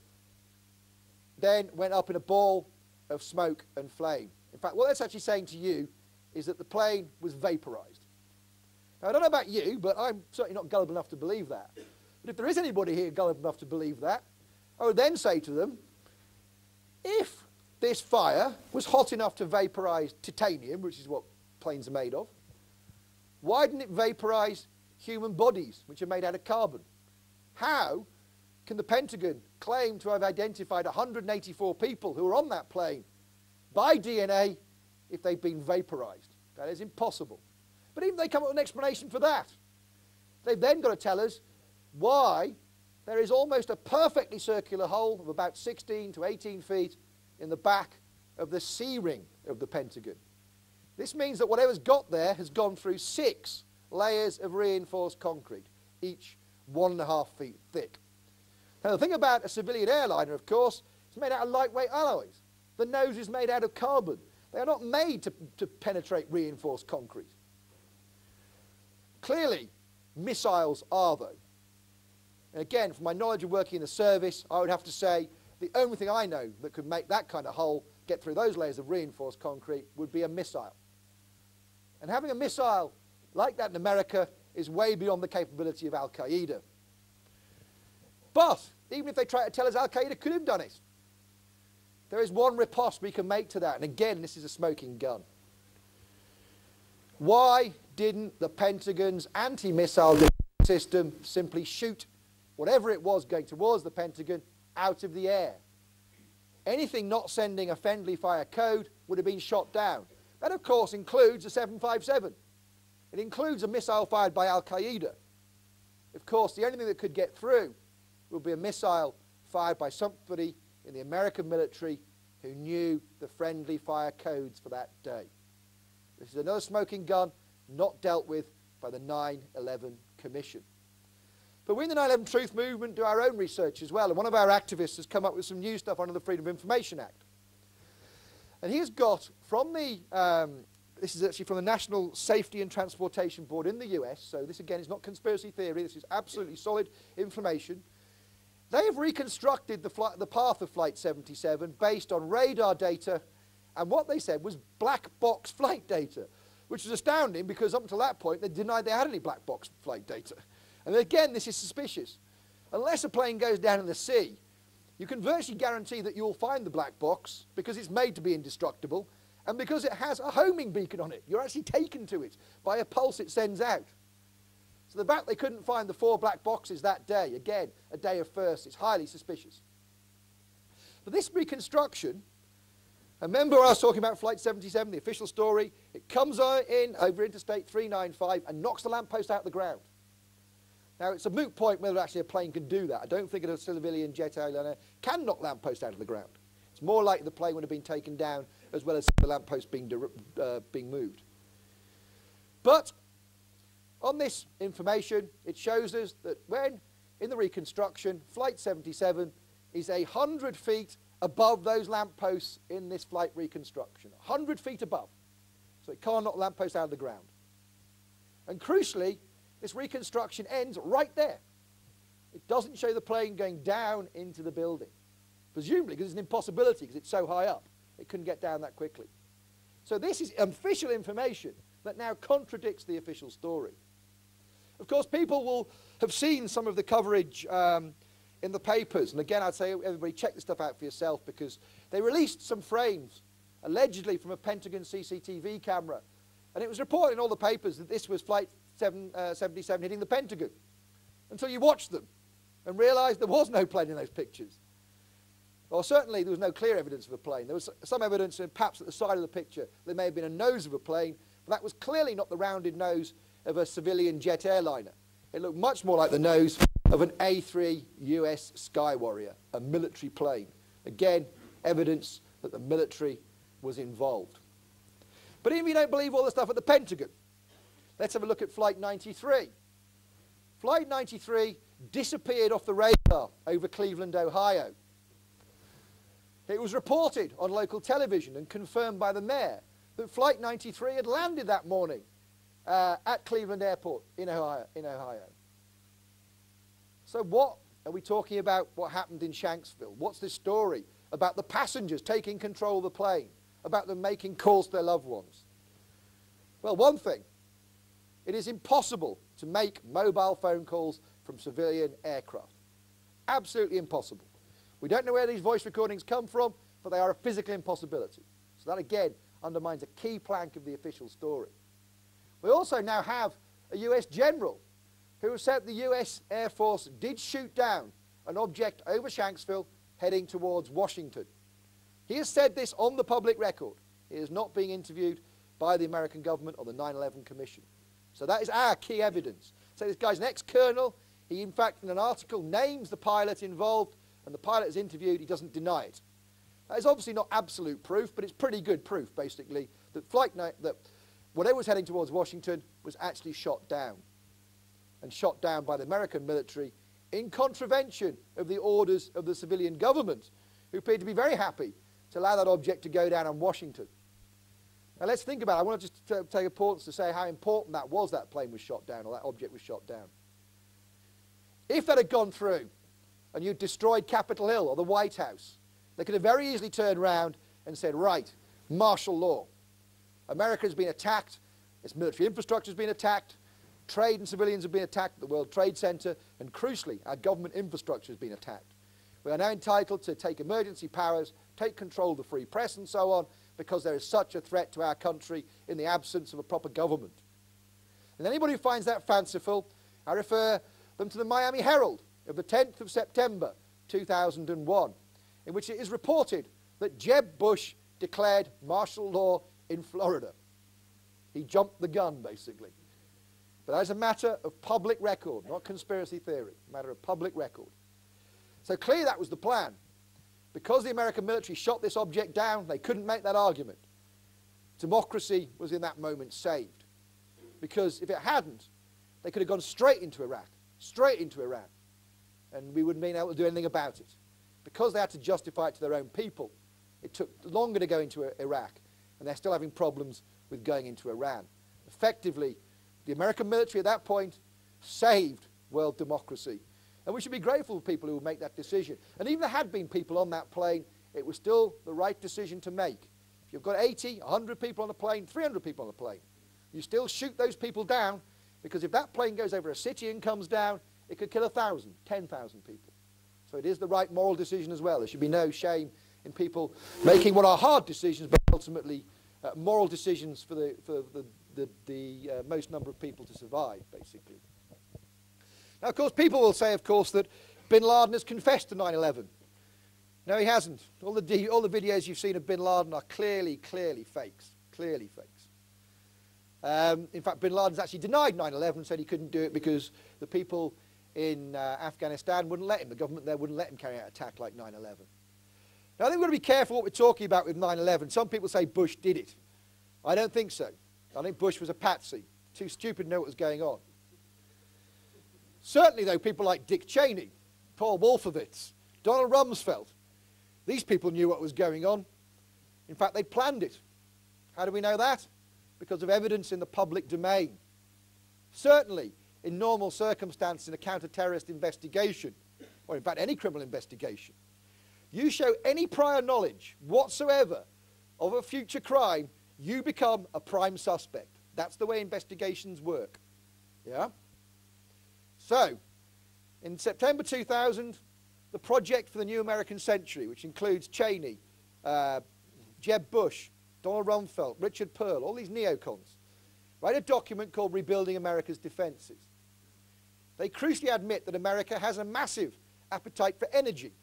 then went up in a ball of smoke and flame. In fact, what that's actually saying to you is that the plane was vaporized. Now, I don't know about you, but I'm certainly not gullible enough to believe that. But if there is anybody here gullible enough to believe that, I would then say to them, if this fire was hot enough to vaporize titanium, which is what planes are made of, why didn't it vaporize human bodies, which are made out of carbon? How can the Pentagon claim to have identified 184 people who were on that plane by DNA if they've been vaporized? That is impossible. But even if they come up with an explanation for that, they've then got to tell us why there is almost a perfectly circular hole of about 16 to 18 feet in the back of the C-ring of the Pentagon. This means that whatever's got there has gone through 6 layers of reinforced concrete, each 1.5 feet thick. Now the thing about a civilian airliner, of course, it's made out of lightweight alloys. The nose is made out of carbon. They are not made to penetrate reinforced concrete. Clearly, missiles are, though. And again, from my knowledge of working in the service, I would have to say the only thing I know that could make that kind of hole get through those layers of reinforced concrete would be a missile. And having a missile like that in America is way beyond the capability of Al-Qaeda. But even if they try to tell us Al-Qaeda could have done it, there is one riposte we can make to that. And again, this is a smoking gun. Why didn't the Pentagon's anti-missile system simply shoot whatever it was going towards the Pentagon out of the air? Anything not sending a friendly fire code would have been shot down. That, of course, includes a 757. It includes a missile fired by Al-Qaeda. Of course, the only thing that could get through would be a missile fired by somebody in the American military who knew the friendly fire codes for that day. This is another smoking gun not dealt with by the 9/11 Commission. But we in the 9/11 Truth Movement do our own research as well, and one of our activists has come up with some new stuff under the Freedom of Information Act. And he has got from the, this is actually from the National Safety and Transportation Board in the US, so this again is not conspiracy theory, this is absolutely solid information. They have reconstructed the path of Flight 77 based on radar data, and what they said was black box flight data, which is astounding because up until that point they denied they had any black box flight data. And again, this is suspicious. Unless a plane goes down in the sea, you can virtually guarantee that you'll find the black box because it's made to be indestructible and because it has a homing beacon on it. You're actually taken to it by a pulse it sends out. So the fact they couldn't find the 4 black boxes that day, again, a day of firsts, is highly suspicious. But this reconstruction, remember I was talking about Flight 77, the official story, it comes in over Interstate 395 and knocks the lamppost out of the ground. Now, it's a moot point whether actually a plane can do that. I don't think a civilian jet airliner can knock lampposts out of the ground. It's more likely the plane would have been taken down as well as the lamppost being moved. But on this information, it shows us that when, in the reconstruction, Flight 77 is 100 feet above those lampposts in this flight reconstruction. 100 feet above. So it can't knock lampposts out of the ground. And crucially, this reconstruction ends right there. It doesn't show the plane going down into the building. Presumably because it's an impossibility because it's so high up. It couldn't get down that quickly. So this is official information that now contradicts the official story. Of course, people will have seen some of the coverage in the papers. And again, I'd say everybody check this stuff out for yourself because they released some frames, allegedly from a Pentagon CCTV camera. And it was reported in all the papers that this was Flight 77 hitting the Pentagon. Until you watched them and realised there was no plane in those pictures. Or certainly there was no clear evidence of a plane. There was some evidence, perhaps at the side of the picture, there may have been a nose of a plane, but that was clearly not the rounded nose of a civilian jet airliner. It looked much more like the nose of an A3 US Sky Warrior, a military plane. Again, evidence that the military was involved. But even if you don't believe all the stuff at the Pentagon, let's have a look at Flight 93. Flight 93 disappeared off the radar over Cleveland, Ohio. It was reported on local television and confirmed by the mayor that Flight 93 had landed that morning at Cleveland Airport in Ohio. So what are we talking about what happened in Shanksville? What's this story about the passengers taking control of the plane, about them making calls to their loved ones? Well, one thing, it is impossible to make mobile phone calls from civilian aircraft. Absolutely impossible. We don't know where these voice recordings come from, but they are a physical impossibility. So that, again, undermines a key plank of the official story. We also now have a US general who has said the US Air Force did shoot down an object over Shanksville heading towards Washington. He has said this on the public record. He is not being interviewed by the American government or the 9/11 Commission. So that is our key evidence. So this guy's an ex-colonel. He, in fact, in an article, names the pilot involved, and the pilot is interviewed. He doesn't deny it. That is obviously not absolute proof, but it's pretty good proof, basically, that that whatever was heading towards Washington was actually shot down, and shot down by the American military in contravention of the orders of the civilian government, who appeared to be very happy to allow that object to go down on Washington. Now let's think about it. I want to just take a pause to say how important that was, that plane was shot down, or that object was shot down. If that had gone through and you'd destroyed Capitol Hill or the White House, they could have very easily turned around and said, right, martial law. America has been attacked, its military infrastructure has been attacked, trade and civilians have been attacked at the World Trade Center, and crucially, our government infrastructure has been attacked. We are now entitled to take emergency powers, take control of the free press and so on, because there is such a threat to our country in the absence of a proper government. And anybody who finds that fanciful, I refer them to the Miami Herald of the 10th of September 2001, in which it is reported that Jeb Bush declared martial law in Florida. He jumped the gun, basically. But that is a matter of public record, not conspiracy theory, a matter of public record. So clearly that was the plan. Because the American military shot this object down, they couldn't make that argument. Democracy was in that moment saved. Because if it hadn't, they could have gone straight into Iraq, straight into Iran, and we wouldn't have been able to do anything about it. Because they had to justify it to their own people, it took longer to go into Iraq, and they're still having problems with going into Iran. Effectively, the American military at that point saved world democracy. And we should be grateful for people who would make that decision. And even if there had been people on that plane, it was still the right decision to make. If you've got 80, 100 people on a plane, 300 people on a plane, you still shoot those people down, because if that plane goes over a city and comes down, it could kill 1,000, 10,000 people. So it is the right moral decision as well. There should be no shame in people making what are hard decisions, but ultimately moral decisions for the most number of people to survive, basically. Now, of course, people will say, of course, that bin Laden has confessed to 9/11. No, he hasn't. All the videos you've seen of bin Laden are clearly fakes. Clearly fakes. In fact, bin Laden's actually denied 9/11, said he couldn't do it because the people in Afghanistan wouldn't let him. The government there wouldn't let him carry out an attack like 9/11. Now, I think we've got to be careful what we're talking about with 9/11. Some people say Bush did it. I don't think so. I think Bush was a patsy, too stupid to know what was going on. Certainly, though, people like Dick Cheney, Paul Wolfowitz, Donald Rumsfeld, these people knew what was going on. In fact, they planned it. How do we know that? Because of evidence in the public domain. Certainly, in normal circumstances in a counter-terrorist investigation, or in fact any criminal investigation, you show any prior knowledge whatsoever of a future crime, you become a prime suspect. That's the way investigations work. Yeah? So, in September 2000, the project for the new American century, which includes Cheney, Jeb Bush, Donald Rumsfeld, Richard Pearl, all these neocons, write a document called Rebuilding America's Defenses. They crucially admit that America has a massive appetite for energy,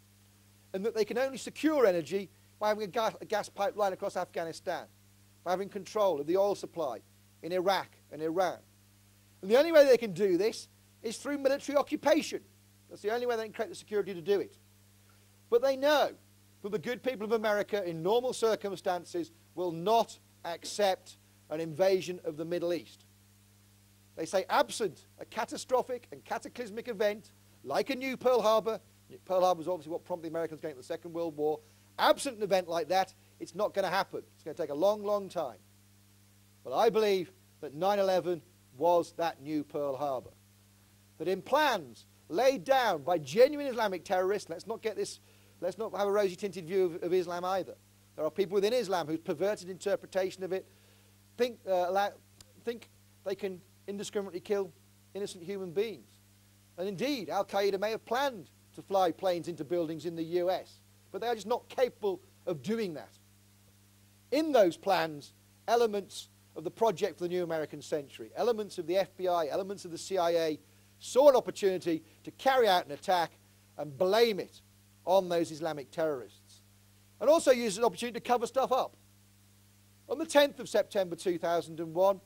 and that they can only secure energy by having a gas pipeline across Afghanistan, by having control of the oil supply in Iraq and Iran. And the only way they can do this is through military occupation. That's the only way they can create the security to do it. But they know that the good people of America in normal circumstances will not accept an invasion of the Middle East. They say absent a catastrophic and cataclysmic event, like a new Pearl Harbor. Pearl Harbor was obviously what prompted the Americans going to the Second World War. Absent an event like that, it's not going to happen. It's going to take a long, long time. But I believe that 9/11 was that new Pearl Harbor. That in plans laid down by genuine Islamic terrorists, let's not have a rosy-tinted view of Islam either. There are people within Islam whose perverted interpretation of it think they can indiscriminately kill innocent human beings. And indeed, Al-Qaeda may have planned to fly planes into buildings in the US. But they are just not capable of doing that. In those plans, elements of the project for the new American century, elements of the FBI, elements of the CIA, saw an opportunity to carry out an attack and blame it on those Islamic terrorists. And also use an opportunity to cover stuff up. On the 10th of September 2001,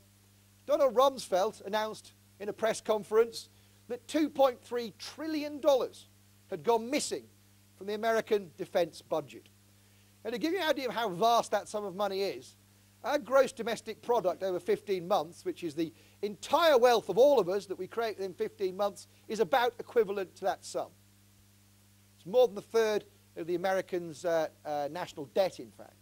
Donald Rumsfeld announced in a press conference that $2.3 trillion had gone missing from the American defense budget. And to give you an idea of how vast that sum of money is, our gross domestic product over 15 months, which is the entire wealth of all of us that we create within 15 months, is about equivalent to that sum. It's more than a third of the Americans' national debt, in fact.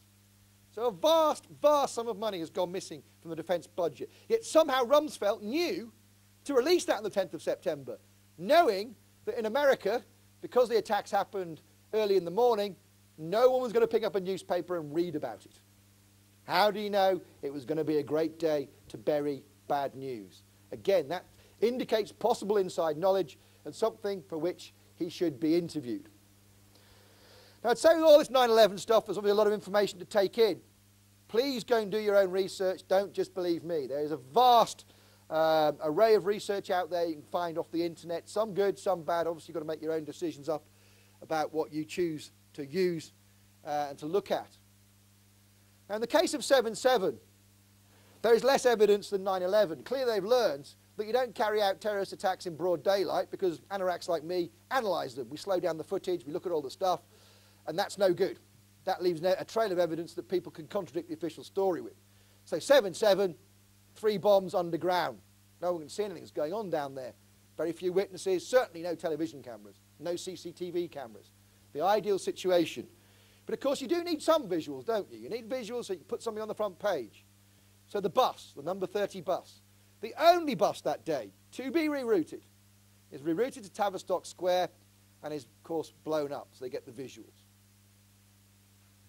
So a vast, vast sum of money has gone missing from the defence budget. Yet somehow Rumsfeld knew to release that on the 10th of September, knowing that in America, because the attacks happened early in the morning, no one was going to pick up a newspaper and read about it. How do you know it was going to be a great day to bury bad news? Again, that indicates possible inside knowledge and something for which he should be interviewed. Now, I'd say with all this 9/11 stuff, there's obviously a lot of information to take in. Please go and do your own research. Don't just believe me. There is a vast array of research out there you can find off the internet. Some good, some bad. Obviously, you've got to make your own decisions up about what you choose to use and to look at. Now, in the case of 7/7, there is less evidence than 9/11. Clearly, they've learned that you don't carry out terrorist attacks in broad daylight because anoraks like me analyse them. We slow down the footage, we look at all the stuff, and that's no good. That leaves a trail of evidence that people can contradict the official story with. So 7/7, 3 bombs underground. No one can see anything that's going on down there. Very few witnesses, certainly no television cameras, no CCTV cameras. The ideal situation. But of course you do need some visuals, don't you? You need visuals so you can put something on the front page. So the bus, the number 30 bus, the only bus that day to be rerouted, is rerouted to Tavistock Square and is of course blown up, so they get the visuals.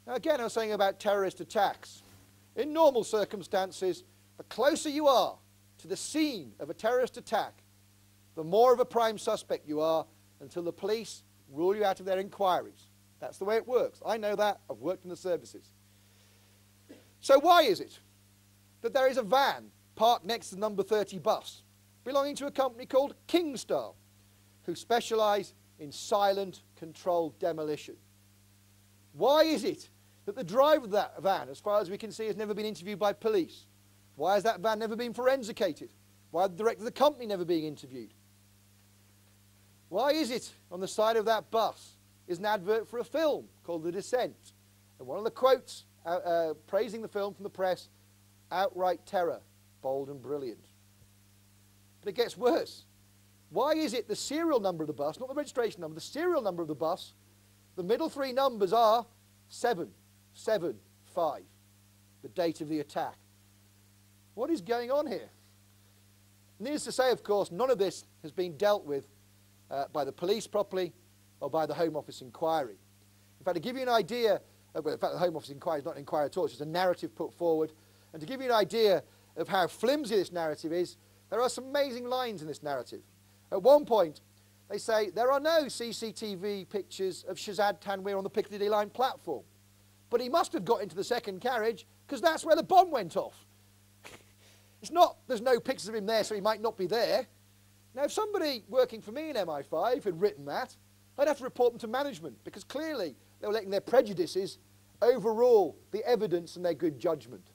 Now again, I was saying about terrorist attacks. In normal circumstances, the closer you are to the scene of a terrorist attack, the more of a prime suspect you are until the police rule you out of their inquiries. That's the way it works. I know that. I've worked in the services. So why is it that there is a van parked next to the number 30 bus belonging to a company called Kingstar, who specialise in silent controlled demolition? Why is it that the driver of that van, as far as we can see, has never been interviewed by police? Why has that van never been forensicated? Why has the director of the company never been interviewed? Why is it on the side of that bus is an advert for a film called The Descent? And one of the quotes praising the film from the press, outright terror, bold and brilliant. But it gets worse. Why is it the serial number of the bus, not the registration number, the serial number of the bus, the middle 3 numbers are 775, the date of the attack? What is going on here? Needless to say, of course, none of this has been dealt with by the police properly or by the Home Office inquiry. In fact, to give you an idea, well, in fact, the Home Office inquiry is not an inquiry at all, it's just a narrative put forward. And to give you an idea of how flimsy this narrative is, there are some amazing lines in this narrative. At one point, they say, there are no CCTV pictures of Shazad Tanweer on the Piccadilly Line platform. But he must have got into the second carriage because that's where the bomb went off. It's not, there's no pictures of him there, so he might not be there. Now, if somebody working for me in MI5 had written that, I'd have to report them to management because clearly they were letting their prejudices overrule the evidence and their good judgment.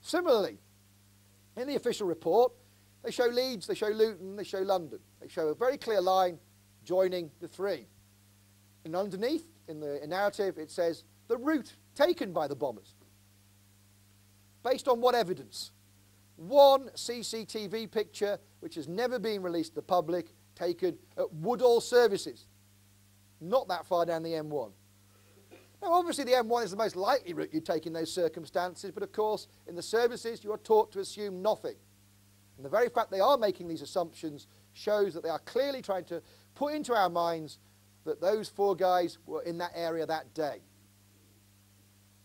Similarly, in the official report, they show Leeds, they show Luton, they show London. They show a very clear line joining the 3. And underneath, in the narrative, it says, the route taken by the bombers. Based on what evidence? One CCTV picture, which has never been released to the public, taken at Woodall Services, not that far down the M1. Now, obviously, the M1 is the most likely route you take in those circumstances, but of course, in the services, you are taught to assume nothing. And the very fact they are making these assumptions shows that they are clearly trying to put into our minds that those 4 guys were in that area that day.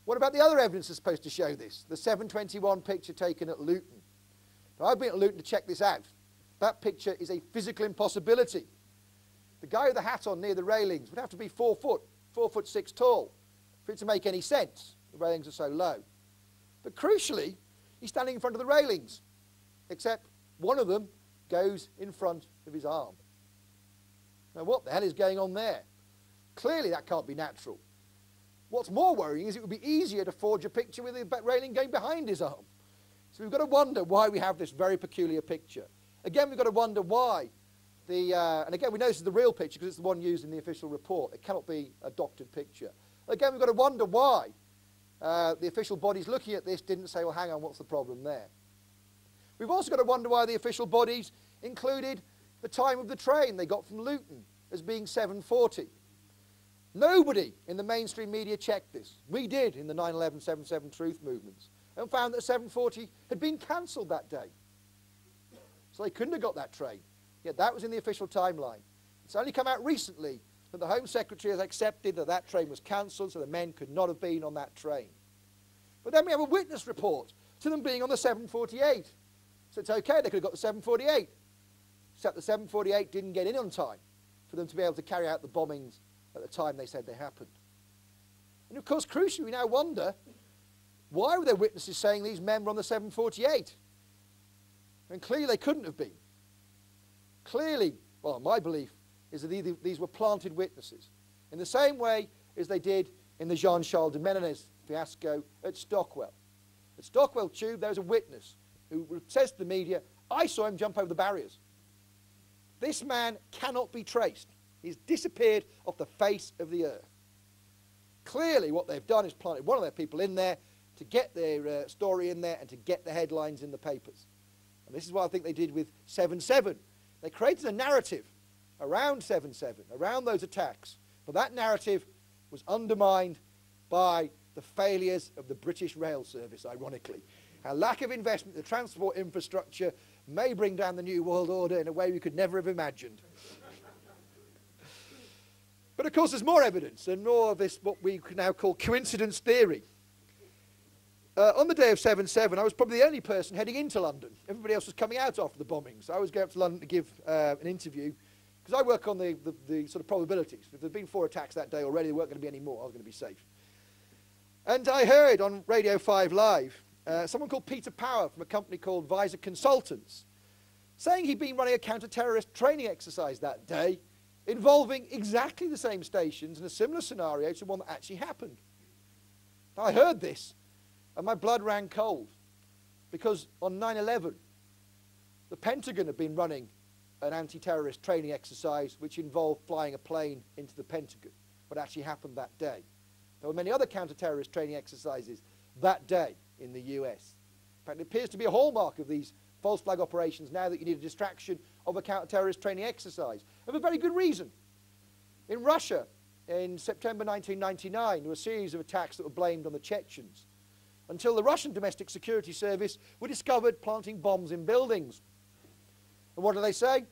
What about the other evidence that's supposed to show this? The 721 picture taken at Luton. Now, I've been at Luton to check this out. That picture is a physical impossibility. the guy with the hat on near the railings would have to be 4 foot, 4'6" tall for it to make any sense. The railings are so low. But crucially, he's standing in front of the railings, except one of them goes in front of his arm. Now, what the hell is going on there? Clearly, that can't be natural. What's more worrying is it would be easier to forge a picture with the railing going behind his arm. So we've got to wonder why we have this very peculiar picture. Again, we've got to wonder why and again, we know this is the real picture because it's the one used in the official report. It cannot be a doctored picture. Again, we've got to wonder why the official bodies looking at this didn't say, well, hang on, what's the problem there? We've also got to wonder why the official bodies included the time of the train they got from Luton as being 7:40. Nobody in the mainstream media checked this. We did in the 9/11, 7/7 truth movements and found that 7:40 had been cancelled that day. So they couldn't have got that train. Yet that was in the official timeline. It's only come out recently that the Home Secretary has accepted that that train was cancelled, so the men could not have been on that train. But then we have a witness report to them being on the 7:48. So it's okay, they could have got the 7:48. Except the 7:48 didn't get in on time for them to be able to carry out the bombings at the time they said they happened. And of course, crucially, we now wonder, why were there witnesses saying these men were on the 7:48? And clearly they couldn't have been. Clearly, well, my belief is that these were planted witnesses, in the same way as they did in the Jean-Charles de Menonès fiasco at Stockwell. At Stockwell Tube, there was a witness who says to the media, I saw him jump over the barriers. This man cannot be traced. He's disappeared off the face of the earth. Clearly, what they've done is planted one of their people in there to get their story in there and to get the headlines in the papers. And this is what I think they did with 7/7. They created a narrative around 7/7, around those attacks. But that narrative was undermined by the failures of the British Rail Service, ironically. Our lack of investment in the transport infrastructure may bring down the New World Order in a way we could never have imagined. But of course there's more evidence and more of this, what we can now call coincidence theory. On the day of 7/7, I was probably the only person heading into London. Everybody else was coming out after the bombings. I was going up to London to give an interview, because I work on the sort of probabilities. If there had been 4 attacks that day already, there weren't going to be any more. I was going to be safe. And I heard on Radio 5 Live, someone called Peter Power from a company called Visor Consultants, saying he'd been running a counter-terrorist training exercise that day, involving exactly the same stations in a similar scenario to one that actually happened. Now, I heard this, and my blood ran cold, because on 9/11, the Pentagon had been running an anti-terrorist training exercise which involved flying a plane into the Pentagon, what actually happened that day. There were many other counter-terrorist training exercises that day in the US. In fact, it appears to be a hallmark of these false flag operations now that you need a distraction of a counter-terrorist training exercise, and for very good reason. In Russia, in September 1999, there were a series of attacks that were blamed on the Chechens, until the Russian Domestic Security Service were discovered planting bombs in buildings. And what do they say?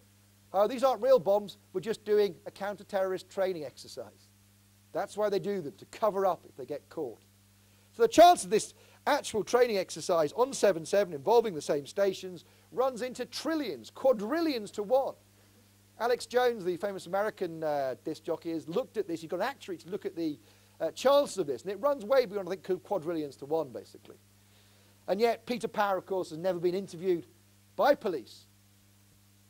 Oh, these aren't real bombs, we're just doing a counter-terrorist training exercise. That's why they do them, to cover up if they get caught. So the chance of this actual training exercise on 7/7 involving the same stations runs into trillions, quadrillions to 1. Alex Jones, the famous American disc jockey, has looked at this. He's got an actuary to look at the chances of this, and it runs way beyond, I think, quadrillions to 1, basically. And yet Peter Power, of course, has never been interviewed by police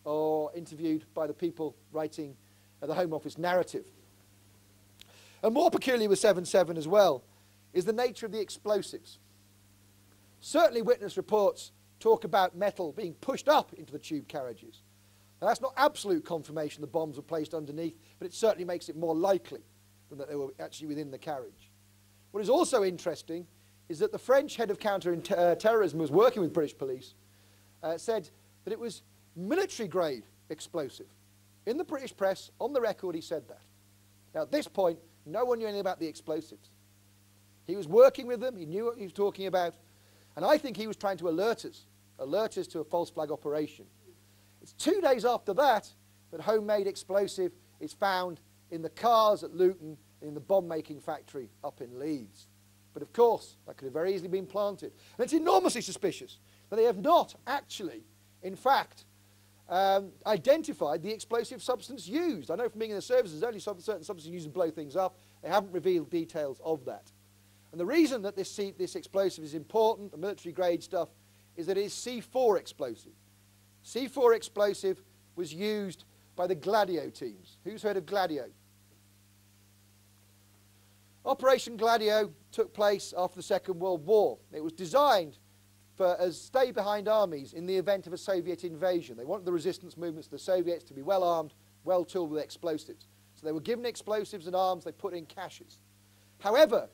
or interviewed by the people writing the Home Office narrative. And more peculiar with 7/7 as well is the nature of the explosives. Certainly witness reports talk about metal being pushed up into the tube carriages. Now, that's not absolute confirmation the bombs were placed underneath, but it certainly makes it more likely than that they were actually within the carriage. What is also interesting is that the French head of counter-terrorism, who was working with British police, said that it was military-grade explosive. In the British press, on the record, he said that. Now, at this point, no one knew anything about the explosives. He was working with them, he knew what he was talking about, and I think he was trying to alert us to a false flag operation. It's 2 days after that that homemade explosive is found in the cars at Luton, in the bomb-making factory up in Leeds. But of course, that could have very easily been planted. And it's enormously suspicious that they have not actually, in fact, identified the explosive substance used. I know from being in the service there's only certain substances used to blow things up. They haven't revealed details of that. And the reason that this explosive is important, the military grade stuff, is that it is C4 explosive. C4 explosive was used by the Gladio teams. Who's heard of Gladio? Operation Gladio took place after the Second World War. It was designed as stay-behind armies in the event of a Soviet invasion. They wanted the resistance movements of the Soviets to be well-armed, well-tooled with explosives. So they were given explosives and arms, they put in caches. However,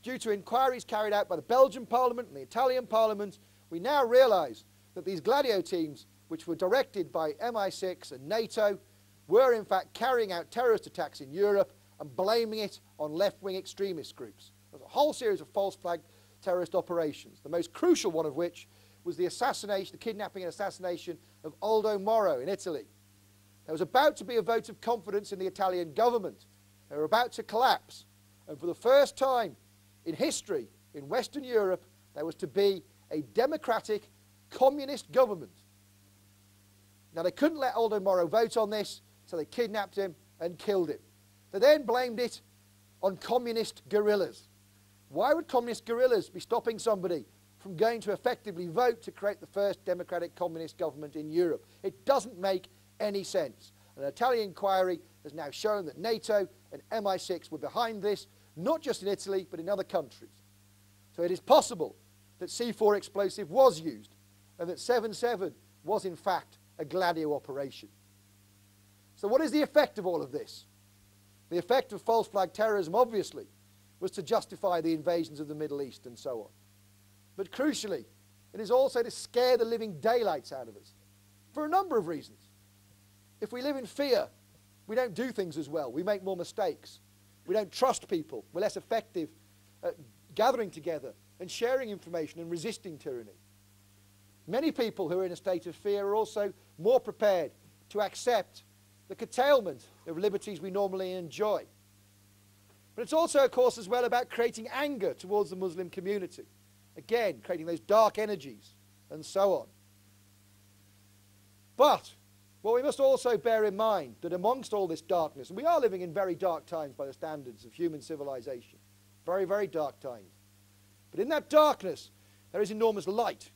due to inquiries carried out by the Belgian Parliament and the Italian Parliament, we now realise that these Gladio teams, which were directed by MI6 and NATO, were in fact carrying out terrorist attacks in Europe and blaming it on left-wing extremist groups. There's a whole series of false flag terrorist operations, the most crucial one of which was the assassination, the kidnapping and assassination of Aldo Moro in Italy. There was about to be a vote of confidence in the Italian government. They were about to collapse. And for the first time in history, in Western Europe, there was to be a democratic communist government. Now, they couldn't let Aldo Moro vote on this, so they kidnapped him and killed him. They then blamed it on communist guerrillas. Why would communist guerrillas be stopping somebody from going to effectively vote to create the first democratic communist government in Europe? It doesn't make any sense. An Italian inquiry has now shown that NATO and MI6 were behind this, not just in Italy, but in other countries. So it is possible that C4 explosive was used, and that 7/7 was in fact a Gladio operation. So what is the effect of all of this? The effect of false flag terrorism, obviously, was to justify the invasions of the Middle East and so on. But crucially, it is also to scare the living daylights out of us, for a number of reasons. If we live in fear, we don't do things as well. We make more mistakes. We don't trust people. We're less effective at gathering together and sharing information and resisting tyranny. Many people who are in a state of fear are also more prepared to accept the curtailment of liberties we normally enjoy. But it's also, of course, as well about creating anger towards the Muslim community. Again, creating those dark energies and so on. But what we must also bear in mind that amongst all this darkness, and we are living in very dark times by the standards of human civilization, very, very dark times. But in that darkness, there is enormous light.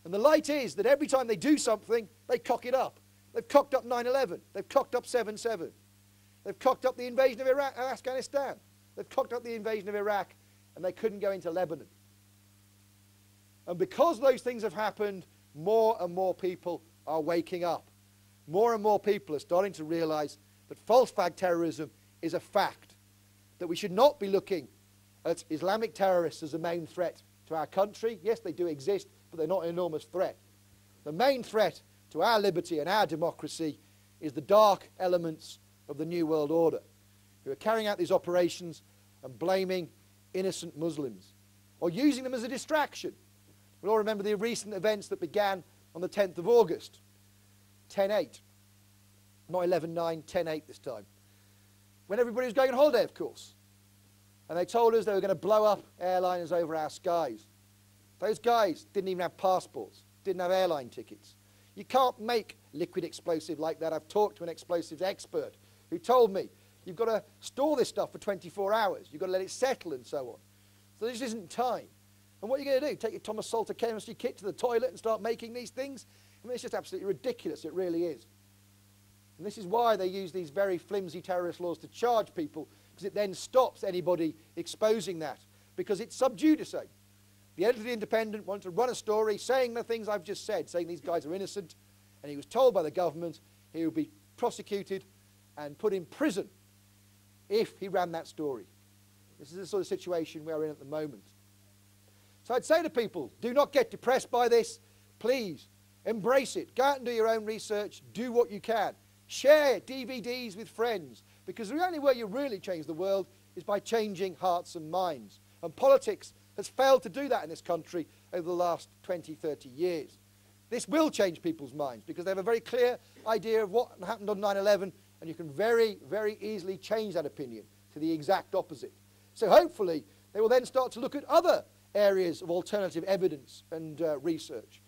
And the light is that every time they do something, they cock it up. They've cocked up 9/11. They've cocked up 7/7. They've cocked up the invasion of Afghanistan. They've cocked up the invasion of Iraq, and they couldn't go into Lebanon. And because those things have happened, more and more people are waking up. More and more people are starting to realize that false flag terrorism is a fact, that we should not be looking at Islamic terrorists as a main threat to our country. Yes, they do exist, but they're not an enormous threat. The main threat to our liberty and our democracy is the dark elements of the New World Order, who are carrying out these operations and blaming innocent Muslims, or using them as a distraction. We all remember the recent events that began on the 10th of August, 10/8. Not 11/9, 10/8 this time. When everybody was going on holiday, of course. And they told us they were going to blow up airliners over our skies. Those guys didn't even have passports, didn't have airline tickets. You can't make liquid explosive like that. I've talked to an explosives expert who told me, you've got to store this stuff for 24 hours. You've got to let it settle and so on. So this isn't time. And what are you going to do? Take your Thomas Salter chemistry kit to the toilet and start making these things? I mean, it's just absolutely ridiculous. It really is. And this is why they use these very flimsy terrorist laws to charge people, because it then stops anybody exposing that, because it's sub judice. The editor of The Independent wanted to run a story saying the things I've just said, saying these guys are innocent, and he was told by the government he would be prosecuted and put in prison if he ran that story. This is the sort of situation we're in at the moment. So I'd say to people, do not get depressed by this. Please, embrace it. Go out and do your own research. Do what you can. Share DVDs with friends, because the only way you really change the world is by changing hearts and minds. And politics has failed to do that in this country over the last 20, 30 years. This will change people's minds, because they have a very clear idea of what happened on 9/11, and you can very, very easily change that opinion to the exact opposite. So hopefully they will then start to look at other areas of alternative evidence and research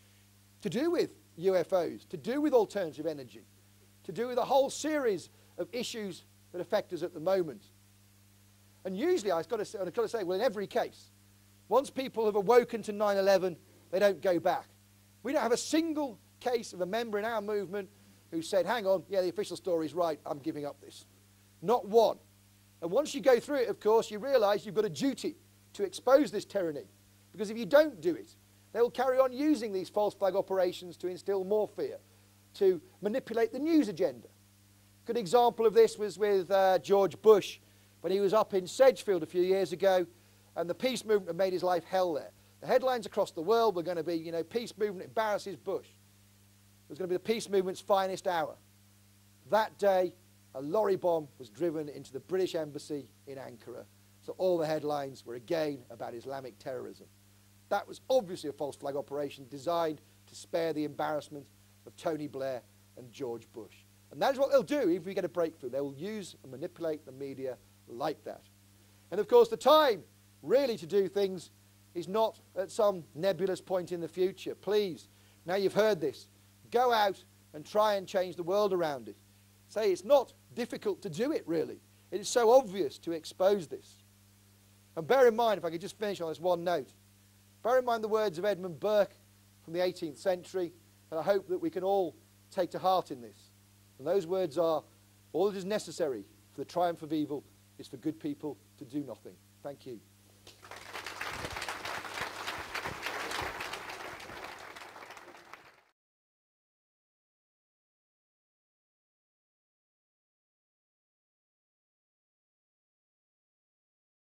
to do with UFOs, to do with alternative energy, to do with a whole series of issues that affect us at the moment. And usually I've got to say, well, in every case, once people have awoken to 9/11, they don't go back. We don't have a single case of a member in our movement who said, hang on, yeah, the official story's right, I'm giving up this. Not one. And once you go through it, of course, you realise you've got a duty to expose this tyranny. Because if you don't do it, they will carry on using these false flag operations to instill more fear, to manipulate the news agenda. A good example of this was with George Bush, when he was up in Sedgefield a few years ago, and the peace movement had made his life hell there. The headlines across the world were going to be, you know, peace movement embarrasses Bush. It was going to be the peace movement's finest hour. That day, a lorry bomb was driven into the British embassy in Ankara. So all the headlines were again about Islamic terrorism. That was obviously a false flag operation designed to spare the embarrassment of Tony Blair and George Bush. And that is what they'll do if we get a breakthrough. They will use and manipulate the media like that. And of course, the time really to do things is not at some nebulous point in the future. Please, now you've heard this, go out and try and change the world around it. Say it's not difficult to do it, really. It is so obvious to expose this. And bear in mind, if I could just finish on this one note, bear in mind the words of Edmund Burke from the 18th century, and I hope that we can all take to heart in this. And those words are, all that is necessary for the triumph of evil is for good people to do nothing. Thank you.